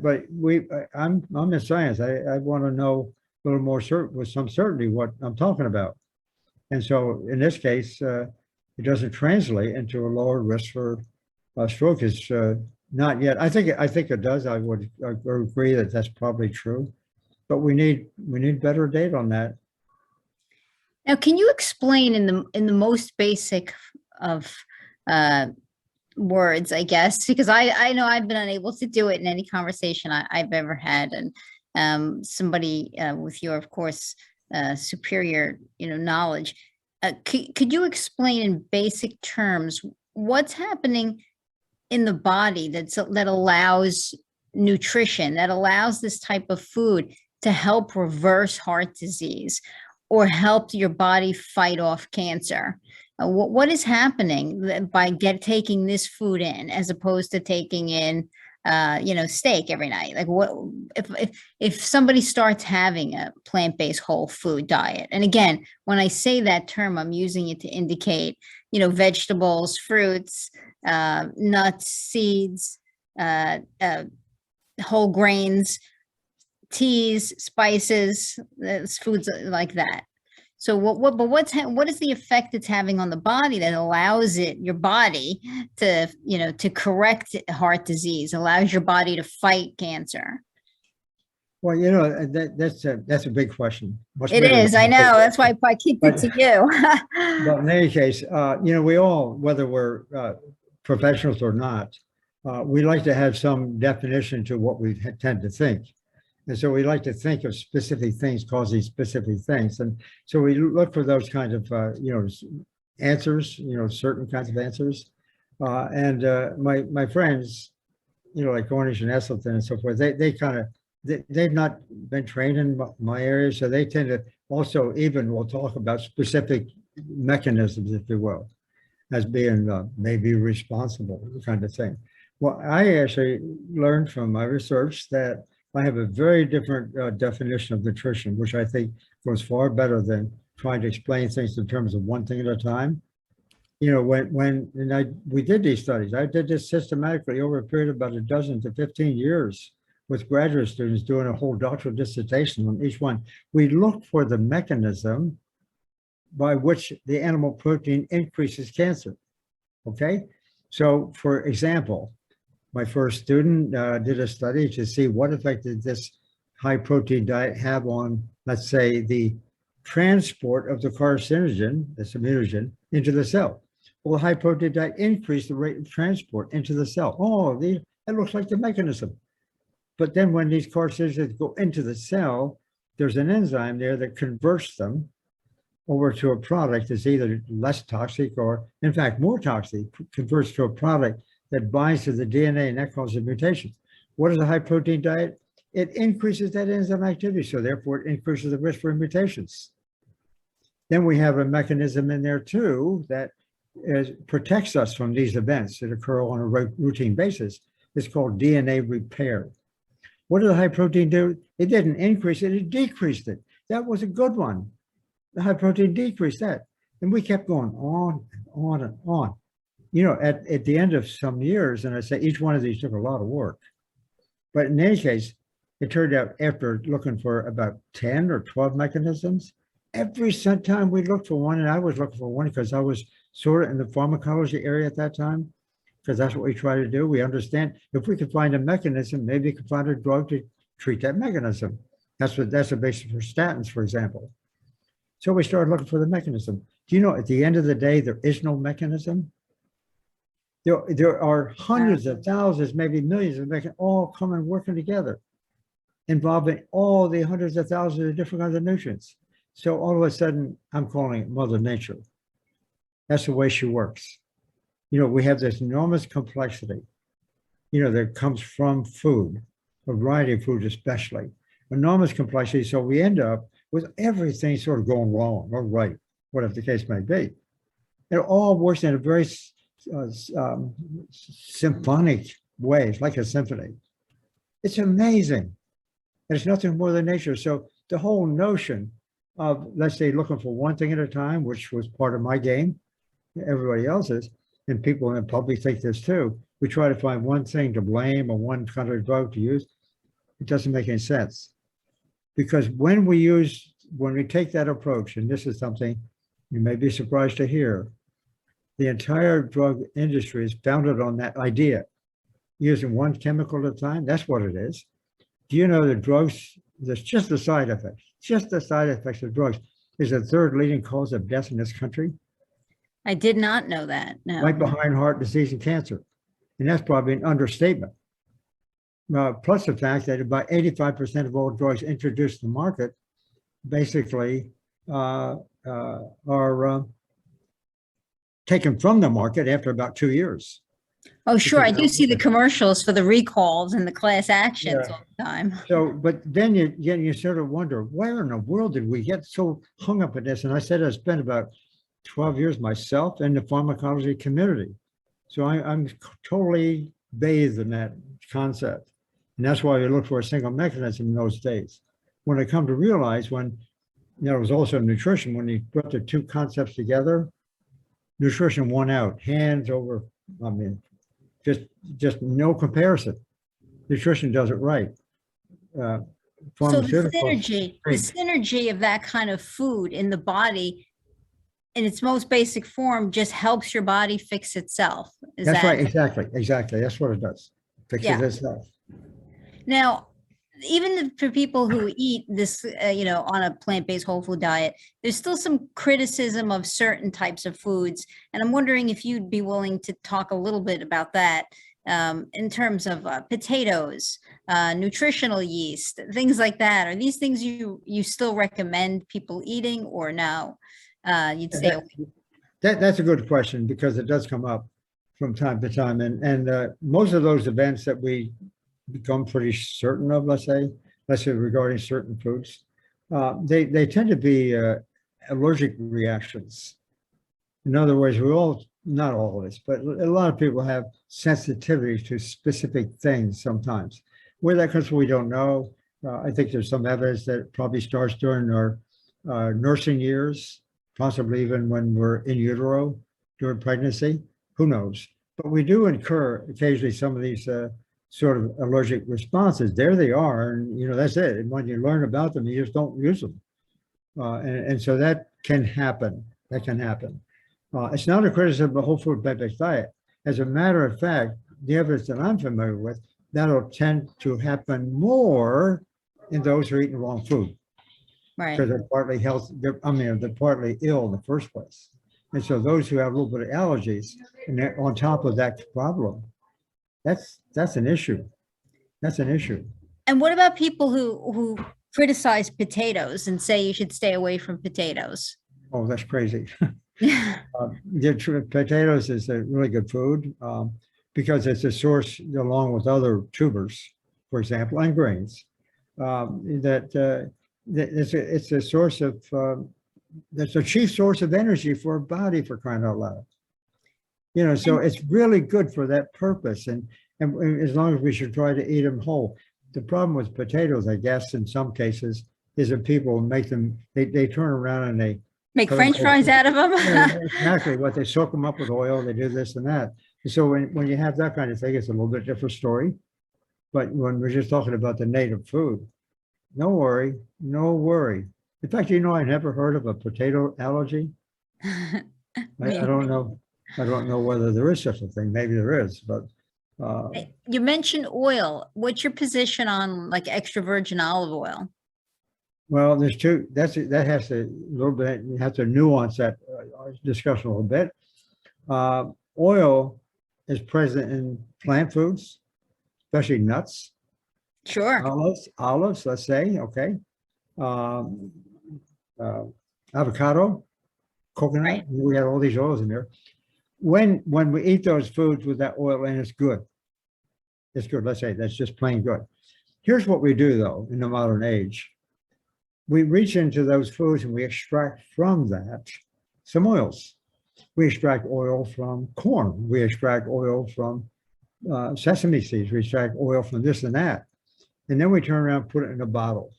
I'm in science. I want to know a little more with some certainty what I'm talking about. And so in this case, it doesn't translate into a lower risk for stroke. Is not yet. I think it does. I would agree that that's probably true, but we need better data on that. Now, can you explain in the most basic of words, I guess, because I know I've been unable to do it in any conversation I've ever had, and somebody with your, of course, superior, knowledge, could you explain in basic terms what's happening in the body that allows nutrition, that allows this type of food to help reverse heart disease or help your body fight off cancer? What is happening by taking this food in as opposed to taking in, steak every night? Like, what if somebody starts having a plant-based whole food diet? And again, when I say that term, I'm using it to indicate, vegetables, fruits, nuts, seeds, whole grains, teas, spices, foods like that. So what is the effect it's having on the body that allows your body to, to correct heart disease, allows your body to fight cancer? Well, that's a big question. It is, I know. That's why I kicked it to you. But in any case, we all, whether we're professionals or not, we like to have some definition to what we tend to think. And so we like to think of specific things causing specific things. And so we look for those kinds of, answers, certain kinds of answers. My friends, like Cornish and Esselton and so forth, they've not been trained in my area. So they tend to also we'll talk about specific mechanisms, if you will, as being maybe responsible kind of thing. Well, I actually learned from my research that I have a very different definition of nutrition, which I think goes far better than trying to explain things in terms of one thing at a time. We did these studies, I did this systematically over a period of about a dozen to 15 years with graduate students doing a whole doctoral dissertation on each one. We looked for the mechanism by which the animal protein increases cancer. Okay, so for example, my first student did a study to see what effect did this high protein diet have on, let's say, the transport of the carcinogen, this immunogen, into the cell. Well, the high protein diet increased the rate of transport into the cell. Oh, that looks like the mechanism. But then when these carcinogens go into the cell, there's an enzyme there that converts them over to a product that's either less toxic or, in fact, more toxic, converts to a product that binds to the DNA, and that causes mutations. What is a high protein diet? It increases that enzyme activity, so therefore it increases the risk for mutations. Then we have a mechanism in there too that protects us from these events that occur on a routine basis. It's called DNA repair. What did the high protein do? It didn't increase it, it decreased it. That was a good one. The high protein decreased that. And we kept going on and on and on. At the end of some years, and I say each one of these took a lot of work. But in any case, it turned out after looking for about 10 or 12 mechanisms, every time we looked for one, and I was looking for one because I was sort of in the pharmacology area at that time, because that's what we try to do. We understand if we could find a mechanism, maybe we could find a drug to treat that mechanism. That's the basis for statins, for example. So we started looking for the mechanism. Do you know, at the end of the day, there is no mechanism? There are hundreds of thousands, maybe millions of mechanisms all coming working together, involving all the hundreds of thousands of different kinds of nutrients. So all of a sudden, I'm calling it Mother Nature. That's the way she works. We have this enormous complexity, that comes from food, a variety of foods especially, enormous complexity. So we end up with everything sort of going wrong or right, whatever the case may be. It all works in a very symphonic way. It's like a symphony. It's amazing. And it's nothing more than nature. So the whole notion of, let's say, looking for one thing at a time, which was part of my game, everybody else's, and people in the public think this too. We try to find one thing to blame or one kind of drug to use. It doesn't make any sense. Because when we take that approach, and this is something you may be surprised to hear, the entire drug industry is founded on that idea. Using one chemical at a time, that's what it is. Do you know that drugs, that's just the side effects of drugs is the third leading cause of death in this country? I did not know that. No. Right behind heart disease and cancer. And that's probably an understatement. Plus the fact that about 85% of all drugs introduced to the market basically are taken from the market after about 2 years. Oh, sure. I do see the commercials for the recalls and the class actions Yeah. all the time. So, but then you sort of wonder, where in the world did we get so hung up in this? And I said I spent about 12 years myself in the pharmacology community. So I'm totally bathed in that concept. And that's why we look for a single mechanism in those days. When I come to realize it was also nutrition, when you put the two concepts together, nutrition won out, hands over, just no comparison. Nutrition does it right. So Pharmaceuticals, the synergy of that kind of food in the body in its most basic form just helps your body fix itself. That's right, exactly. That's what it does. Fixes itself. Now, even for people who eat this, on a plant-based whole food diet, there's still some criticism of certain types of foods. And I'm wondering if you'd be willing to talk a little bit about that in terms of potatoes, nutritional yeast, things like that. Are these things you still recommend people eating, or no? You'd stay away? That's a good question, because it does come up from time to time. And most of those events that we become pretty certain of, let's say regarding certain foods, they tend to be allergic reactions. In other words, not all of us, but a lot of people have sensitivity to specific things sometimes. Where that comes from, we don't know. I think there's some evidence that it probably starts during our nursing years, possibly even when we're in utero during pregnancy. Who knows? But we do incur occasionally some of these sort of allergic responses. There they are, and that's it. And when you learn about them, you just don't use them. And so that can happen. It's not a criticism of the whole food plant-based diet. As a matter of fact, the evidence that I'm familiar with, that'll tend to happen more in those who are eating the wrong food. Right. Because they're partly they're partly ill in the first place. And so those who have a little bit of allergies, and they're on top of that problem, that's an issue. And what about people who criticize potatoes and say you should stay away from potatoes? Oh, that's crazy. Potatoes is a really good food because it's a source, along with other tubers, for example, and grains, it's a source of, that's a chief source of energy for a body, for crying out loud. So it's really good for that purpose. And as long as we should try to eat them whole. The problem with potatoes, I guess, in some cases, is that people make them, they turn around and they make French fries out of them. Exactly. What they soak them up with oil, they do this and that. And so when you have that kind of thing, it's a little bit different story. But when we're just talking about the native food, no worry. In fact, I never heard of a potato allergy. I don't know. I don't know whether there is such a thing. Maybe there is, but. You mentioned oil. What's your position on like extra virgin olive oil? Well, there's two. That has to a little bit. You have to nuance that discussion a little bit. Oil is present in plant foods, especially nuts. Sure. Olives. Let's say, okay. Avocado, coconut. Right. We have all these oils in there. When we eat those foods with that oil in, it's good. It's good. Let's say that's just plain good. Here's what we do, though, in the modern age. We reach into those foods and we extract from that some oils. We extract oil from corn. We extract oil from sesame seeds. We extract oil from this and that. And then we turn around, and put it in a bottle.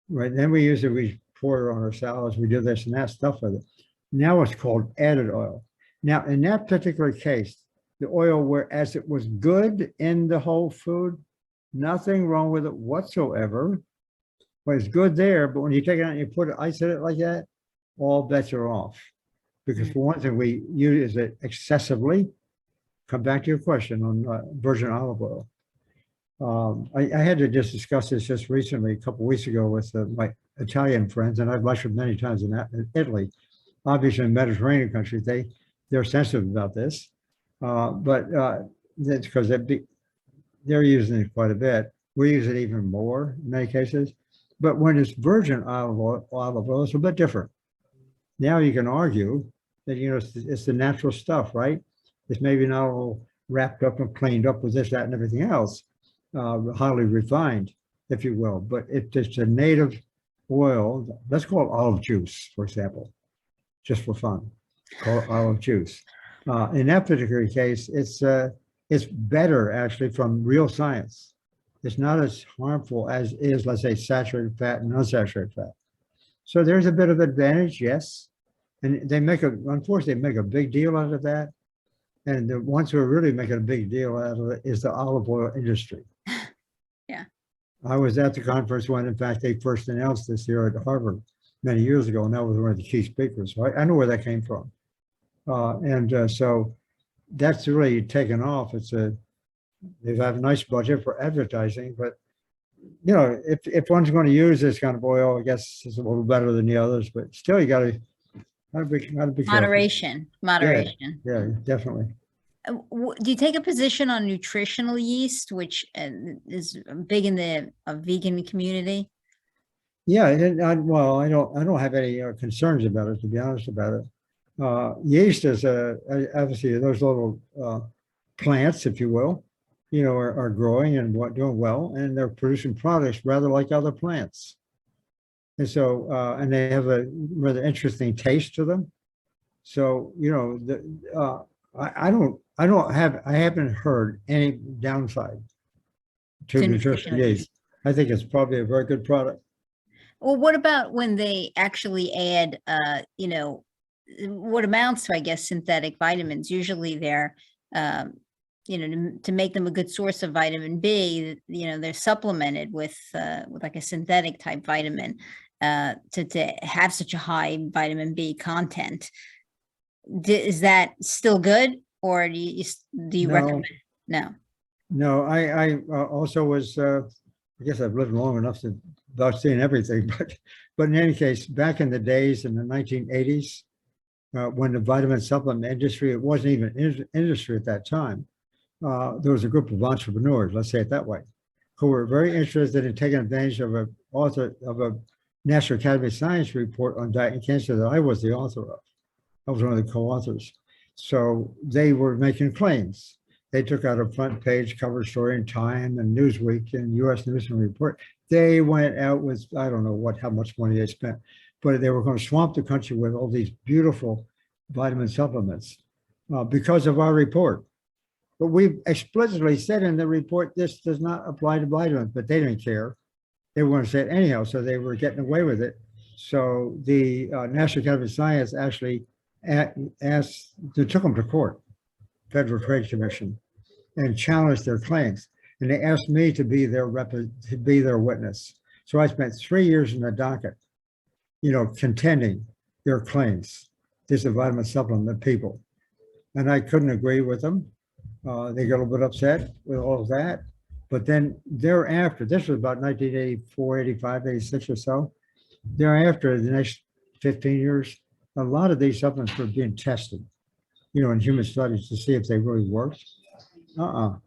Right, then we use it, we pour it on our salads, we do this and that stuff with it. Now it's called added oil. Now, in that particular case, the oil, whereas it was good in the whole food, nothing wrong with it whatsoever. But it's good there, but when you take it out and you put it, isolate it like that, all bets are off. Because for one thing, we use it excessively. Come back to your question on virgin olive oil. I had to just discuss this just recently, a couple of weeks ago, with my Italian friends, and I've lectured many times in Italy. Obviously, in Mediterranean countries, they're sensitive about this, but that's because they're using it quite a bit. We use it even more in many cases. But when it's virgin olive oil, it's a bit different. Now you can argue that it's the natural stuff, right? It's maybe not all wrapped up and cleaned up with this, that, and everything else. Highly refined, if you will, but it's a native oil. Let's call it olive juice, for example, just for fun. Call it olive juice. In that particular case, it's better actually from real science. It's not as harmful as is, let's say, saturated fat and unsaturated fat. So there's a bit of advantage, yes. And they unfortunately, make a big deal out of that. And the ones who are really making a big deal out of it is the olive oil industry. Yeah. I was at the conference when, in fact, they first announced this here at Harvard many years ago, and that was one of the key speakers. So I know where that came from. So that's really taken off. They have a nice budget for advertising, but if one's going to use this kind of oil, I guess it's a little better than the others, but still you got to be careful. Moderation. Yeah, definitely. Do you take a position on nutritional yeast, which is big in the vegan community? Yeah, I don't have any concerns about it, to be honest about it. Yeast is obviously those little plants, if you will, are growing and doing well, and they're producing products rather like other plants. And so, and they have a rather interesting taste to them. So, I haven't heard any downside to nutritional yeast. I think it's probably a very good product. Well, what about when they actually add, what amounts to, I guess, synthetic vitamins? Usually they're, to make them a good source of vitamin B, they're supplemented with like a synthetic type vitamin to have such a high vitamin B content. Is that still good, or do you recommend? No, I also was. I guess I've lived long enough to about seeing everything, but in any case, back in the days in the 1980s, when the vitamin supplement industry, it wasn't even industry at that time. There was a group of entrepreneurs, let's say it that way, who were very interested in taking advantage of a National Academy of Science report on diet and cancer that I was the author of. I was one of the co-authors. So they were making claims. They took out a front page cover story in Time and Newsweek and U.S. News and Report. They went out with, I don't know how much money they spent, but they were going to swamp the country with all these beautiful vitamin supplements because of our report. But we explicitly said in the report, this does not apply to vitamins, but they didn't care. They were going to say it anyhow, so they were getting away with it. So the National Academy of Science actually they took them to court, Federal Trade Commission, and challenged their claims. And they asked me to be their witness. So I spent 3 years in the docket, contending their claims. This is a vitamin supplement people. And I couldn't agree with them. They got a little bit upset with all of that. But then thereafter, this was about 1984, 85, 86 or so. Thereafter, the next 15 years, a lot of these supplements were being tested, in human studies to see if they really worked. No.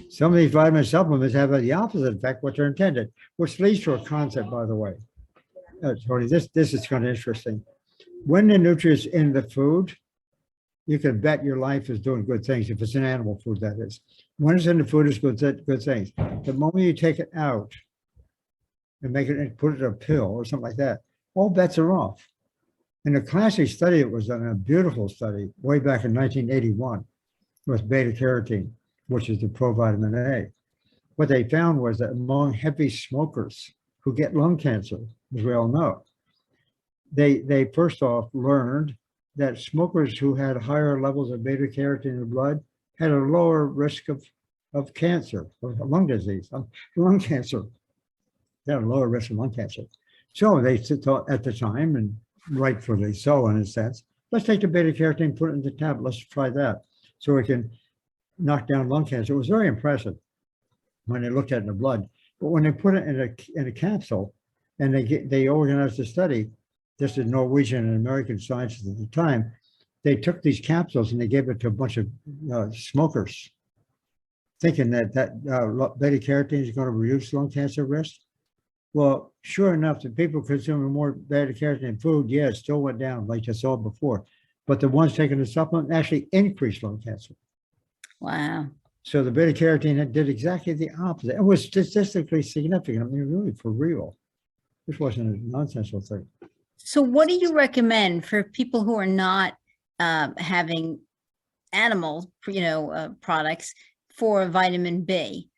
Some of these vitamin supplements have the opposite effect, what they're intended, which leads to a concept, by the way. Tony, this is kind of interesting. When the nutrients in the food, you can bet your life is doing good things. If it's an animal food, that is. When it's in the food, it's good things. The moment you take it out and put it in a pill or something like that, all bets are off. In a classic study, it was done, a beautiful study way back in 1981 with beta carotene, which is the provitamin A. what they found was that among heavy smokers who get lung cancer, as we all know, they first off learned that smokers who had higher levels of beta carotene in the blood had a lower risk of cancer, of lung disease, of lung cancer. They had a lower risk of lung cancer. So they thought at the time, and rightfully so in a sense, let's take the beta carotene, put it in the tablet, let's try that so we can knock down lung cancer. It was very impressive when they looked at it in the blood. But when they put it in a capsule and they organized the study, this is Norwegian and American scientists at the time, they took these capsules and they gave it to a bunch of smokers, thinking that beta carotene is going to reduce lung cancer risk. Well, sure enough, the people consuming more beta carotene food, yeah, it still went down like you saw before. But the ones taking the supplement actually increased lung cancer. Wow. So the beta carotene did exactly the opposite. It was statistically significant. I mean, really, for real. This wasn't a nonsensical thing. So what do you recommend for people who are not having animal, products for vitamin B?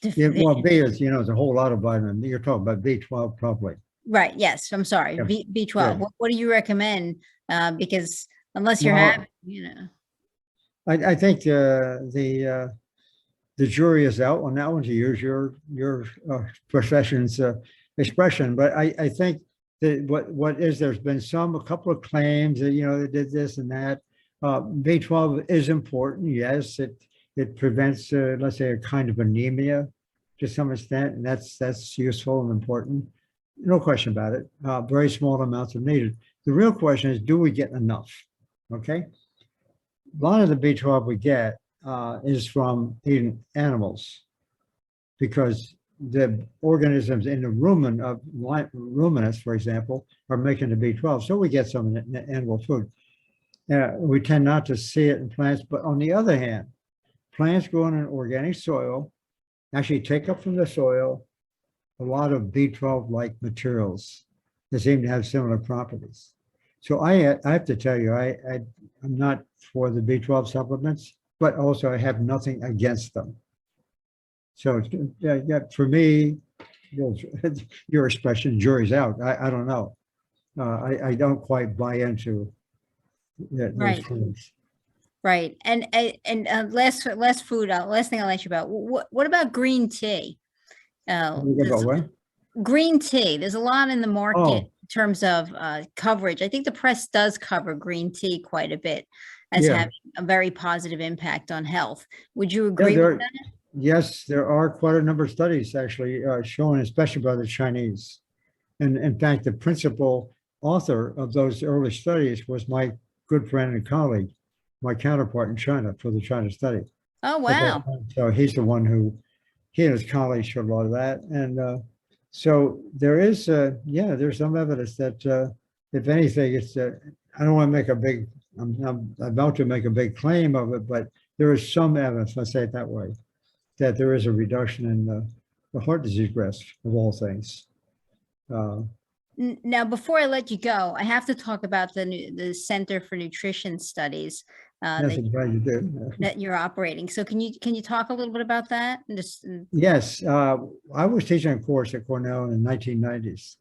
Yeah, well, B is, there's a whole lot of vitamin. You're talking about B12 probably. Right. Yes. I'm sorry. Yeah. B12. Yeah. What do you recommend? Because unless you're Well, having, I think the jury is out on that one, to use your profession's expression. But I think that there's been a couple of claims that they did this and that. B12 is important. Yes, it prevents let's say a kind of anemia to some extent, and that's useful and important. No question about it. Very small amounts are needed. The real question is, do we get enough? Okay. A lot of the B12 we get is from eating animals, because the organisms in the ruminants, for example, are making the B12. So we get some in animal food. We tend not to see it in plants, but on the other hand, plants growing in organic soil actually take up from the soil a lot of B12-like materials that seem to have similar properties. So I have to tell you, I'm not for the B12 supplements, but also I have nothing against them. So yeah, for me, your expression, jury's out. I don't know. I don't quite buy into those right. claims. Right. And last thing I'll ask you about, what about green tea? Green tea. There's a lot in the market in terms of coverage. I think the press does cover green tea quite a bit as having a very positive impact on health. Would you agree with that? Yes, there are quite a number of studies actually showing, especially by the Chinese. And in fact, the principal author of those early studies was my good friend and colleague, my counterpart in China for the China study. Oh, wow. So he's the one he and his colleagues showed a lot of that. And so there is, there's some evidence that if anything, it's, I don't want to make I'm about to make a big claim of it, but there is some evidence, let's say it that way, that there is a reduction in the heart disease risk of all things. Now, before I let you go, I have to talk about the Center for Nutrition Studies that you're operating. So can you talk a little bit about that? Yes, I was teaching a course at Cornell in the 1990s,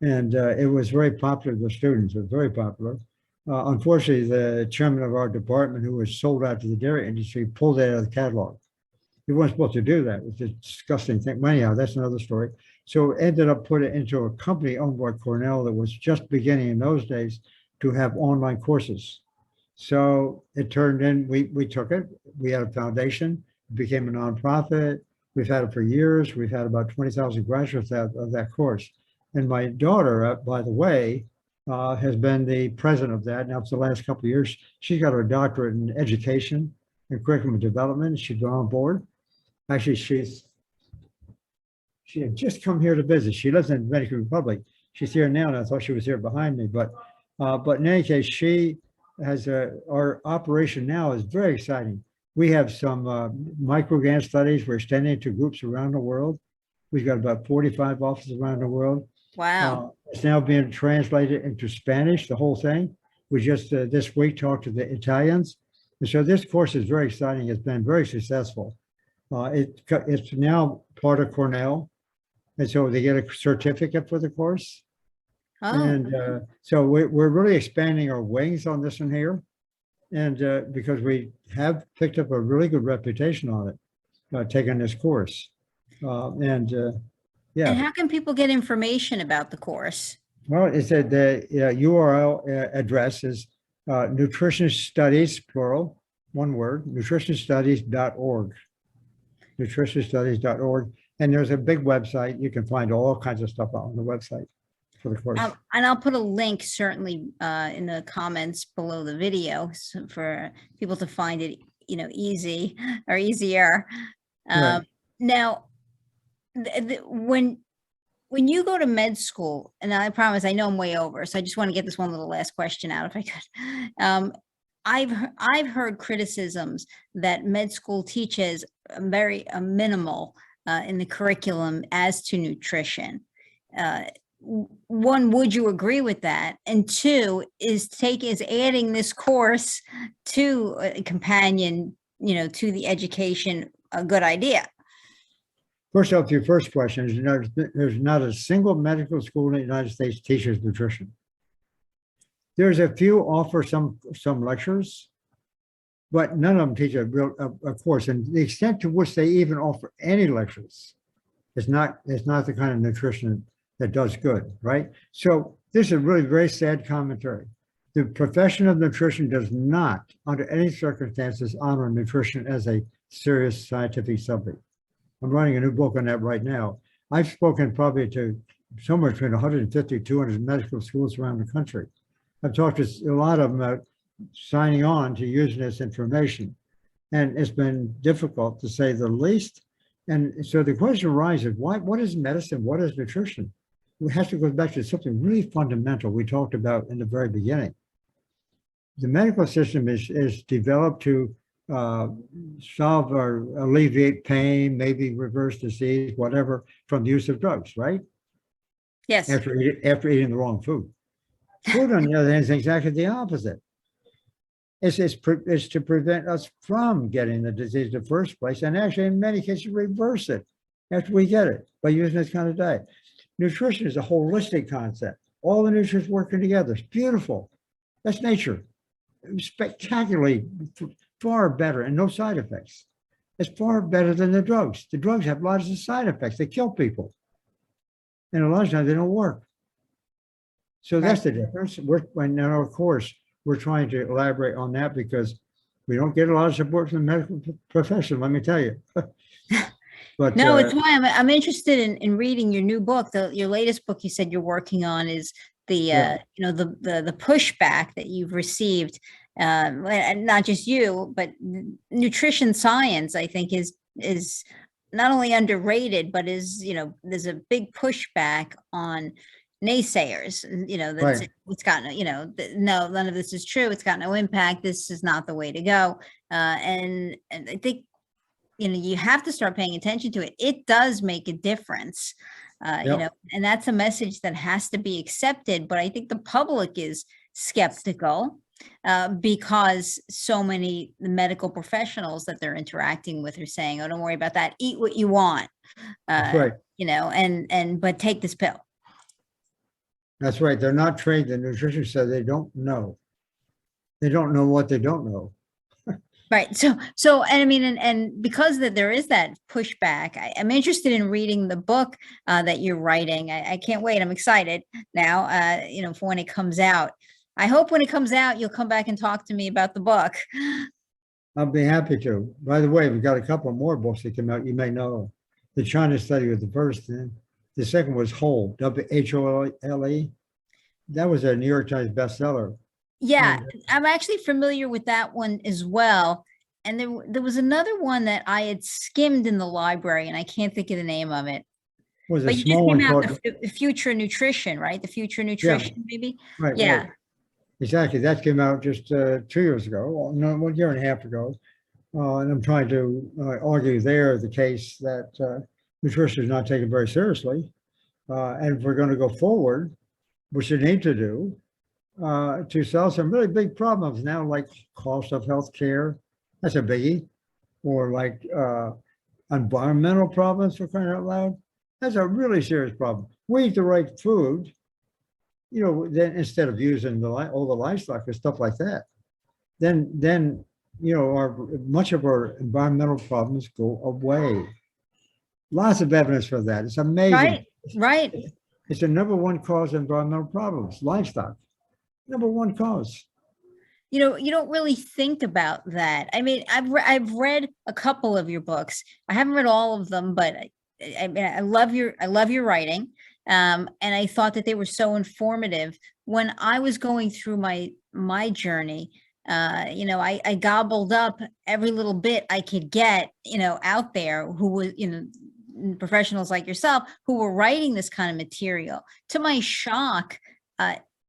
and it was very popular with students. It was very popular. Unfortunately, the chairman of our department, who was sold out to the dairy industry, pulled it out of the catalog. He wasn't supposed to do that. It was a disgusting thing. Anyhow, that's another story. So it ended up put it into a company owned by Cornell that was just beginning in those days to have online courses. So it turned in, we took it. We had a foundation, it became a nonprofit. We've had it for years. We've had about 20,000 graduates of that course. And my daughter, by the way, has been the president of that now for the last couple of years. She's got her doctorate in education and curriculum development. She's been on board. Actually, she had just come here to visit. She lives in the Dominican Republic. She's here now, and I thought she was here behind me. But in any case, she has our operation now is very exciting. We have some microgram studies. We're extending to groups around the world. We've got about 45 offices around the world. Wow. It's now being translated into Spanish, the whole thing. We just this week talked to the Italians. And so this course is very exciting. It's been very successful. It's now part of Cornell, and so they get a certificate for the course. Oh, And so we're really expanding our wings on this one here. And because we have picked up a really good reputation on it, taking this course. Yeah, and how can people get information about the course? well, it said the URL address is nutrition studies, plural, one word, nutritionstudies.org. Nutritionstudies.org. And there's a big website. You can find all kinds of stuff on the website for the course. And I'll put a link certainly in the comments below the video for people to find it, easy or easier. Right. Now, when you go to med school, and I promise I know I'm way over, so I just want to get this one little last question out if I could. I've heard criticisms that med school teaches very minimal in the curriculum as to nutrition. One, would you agree with that? And two, is adding this course to a companion, to the education a good idea? First off, your first question is there's not a single medical school in the United States teaches nutrition. There's a few offer some lectures, but none of them teach a course. And the extent to which they even offer any lectures is not the kind of nutrition that does good, right? So this is a really very sad commentary. The profession of nutrition does not, under any circumstances, honor nutrition as a serious scientific subject. I'm writing a new book on that right now. I've spoken probably to somewhere between 150, 200 medical schools around the country. I've talked to a lot of them about signing on to using this information. And it's been difficult to say the least. And so the question arises, what is medicine? What is nutrition? It has to go back to something really fundamental we talked about in the very beginning. The medical system is developed to solve or alleviate pain, maybe reverse disease, whatever, from the use of drugs, right? Yes. After eating the wrong food. Food, on the other hand, is exactly the opposite. It's to prevent us from getting the disease in the first place, and actually, in many cases, reverse it after we get it by using this kind of diet. Nutrition is a holistic concept. All the nutrients working together. It's beautiful. That's nature. Spectacularly far better and no side effects. It's far better than the drugs. The drugs have lots of side effects. They kill people. And a lot of times they don't work. So that's the difference. In our course, we're trying to elaborate on that because we don't get a lot of support from the medical profession, let me tell you. But no, it's why I'm interested in reading your new book. Your latest book you said you're working on is the the pushback that you've received, and not just you, but nutrition science, I think is not only underrated, but is, there's a big pushback on naysayers, that's right. it's got no, none of this is true. It's got no impact. This is not the way to go. And I think, you have to start paying attention to it. It does make a difference, Yep. and that's a message that has to be accepted. But I think the public is skeptical because so many medical professionals that they're interacting with are saying, "Oh, don't worry about that. Eat what you want," That's right. but take this pill. That's right. They're not trained in nutrition, so they don't know. They don't know what they don't know. Right. So, and I mean, and because that there is that pushback, I'm interested in reading the book that you're writing. I can't wait. I'm excited now, for when it comes out. I hope when it comes out, you'll come back and talk to me about the book. I'll be happy to. By the way, we've got a couple more books that came out. You may know. The China study was the first, and the second was Whole, WHOLE. That was a New York Times bestseller. Yeah, I'm actually familiar with that one as well. And there was another one that I had skimmed in the library, and I can't think of the name of it. Was a But you just small one came out called, the Future Nutrition, right? The Future Nutrition, maybe? right, Yeah. right. Exactly. That came out just 2 years ago, well, no, 1 year and a half ago. And I'm trying to argue there the case that nutrition is not taken very seriously. And if we're going to go forward, which we need to do, to solve some really big problems now, like cost of health care, that's a biggie, or like environmental problems, for crying out loud. That's a really serious problem. We eat the right food, then instead of using all the livestock and stuff like that, then much of our environmental problems go away. Lots of evidence for that. It's amazing. Right. It's the number one cause of environmental problems, livestock. Number one cause. You don't really think about that. I mean, I've read a couple of your books. I haven't read all of them, but I love your writing. And I thought that they were so informative. When I was going through my journey, I gobbled up every little bit I could get, out there who was, professionals like yourself who were writing this kind of material. To my shock,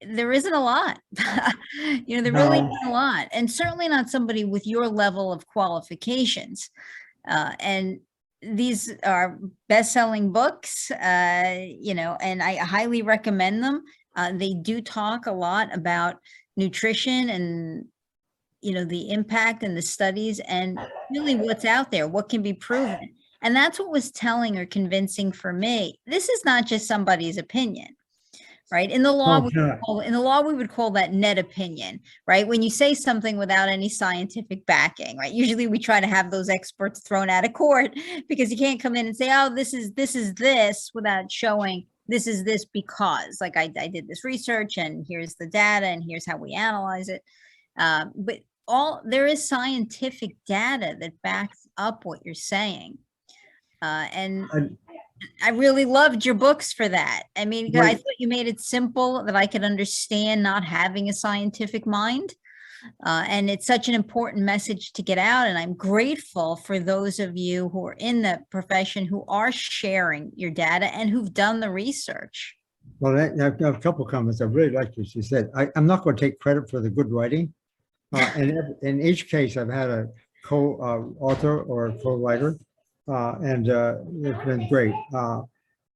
there isn't a lot. There really isn't a lot, and certainly not somebody with your level of qualifications. And these are best-selling books, and I highly recommend them. They do talk a lot about nutrition and the impact and the studies and really what's out there, what can be proven. And that's what was telling or convincing for me. This is not just somebody's opinion, right? In the law, we would call that net opinion, right? When you say something without any scientific backing, right? Usually we try to have those experts thrown out of court because you can't come in and say, oh, this is this without showing this is this because, like, I did this research and here's the data and here's how we analyze it. But there is scientific data that backs up what you're saying. And I really loved your books for that. I mean, I thought you made it simple that I could understand, not having a scientific mind. And it's such an important message to get out. And I'm grateful for those of you who are in the profession who are sharing your data and who've done the research. Well, I have a couple of comments. I really liked what she said. I'm not going to take credit for the good writing. And in each case, I've had a co-author or a co-writer, and it's been great.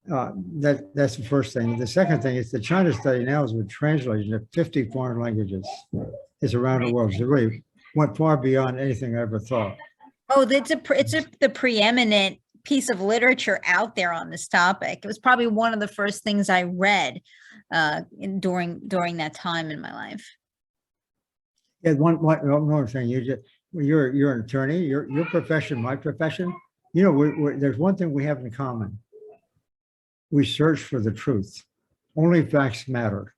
That's the first thing. The second thing is the China study now has been translated into 50 foreign languages. It's around the world. So it really went far beyond anything I ever thought. Oh, it's the preeminent piece of literature out there on this topic. It was probably one of the first things I read during that time in my life. Yeah, one more thing. You're an attorney. Your profession, my profession. There's one thing we have in common. We search for the truth. Only facts matter,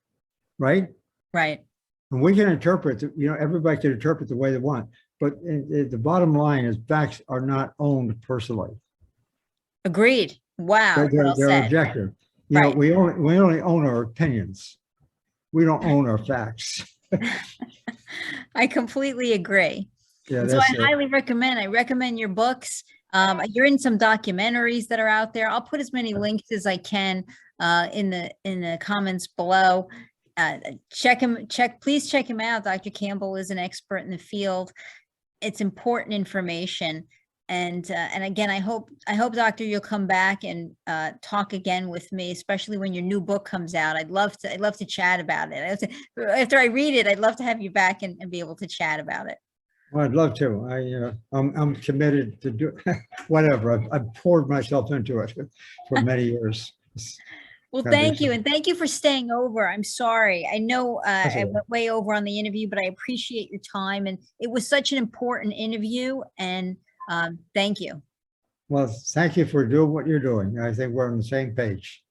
right? Right. And we can interpret. Everybody can interpret the way they want. But the bottom line is facts are not owned personally. Agreed. Wow. They're objective. Right. We only own our opinions. We don't own our facts. I completely agree. Yeah, so I highly recommend your books. You're in some documentaries that are out there. I'll put as many links as I can in the comments below. Please check him out. Dr. Campbell is an expert in the field. It's important information. And again, I hope, Doctor, you'll come back and talk again with me, especially when your new book comes out. I'd love to chat about it. After I read it, I'd love to have you back and be able to chat about it. Well, I'd love to. I'm committed to do whatever. I've poured myself into it for many years. Well, thank you. And thank you for staying over. I'm sorry. I know I went way over on the interview, but I appreciate your time. And it was such an important interview. And thank you. Well, thank you for doing what you're doing. I think we're on the same page.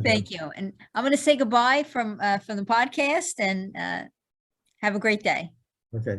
Thank you. And I'm going to say goodbye from the podcast and have a great day. Okay.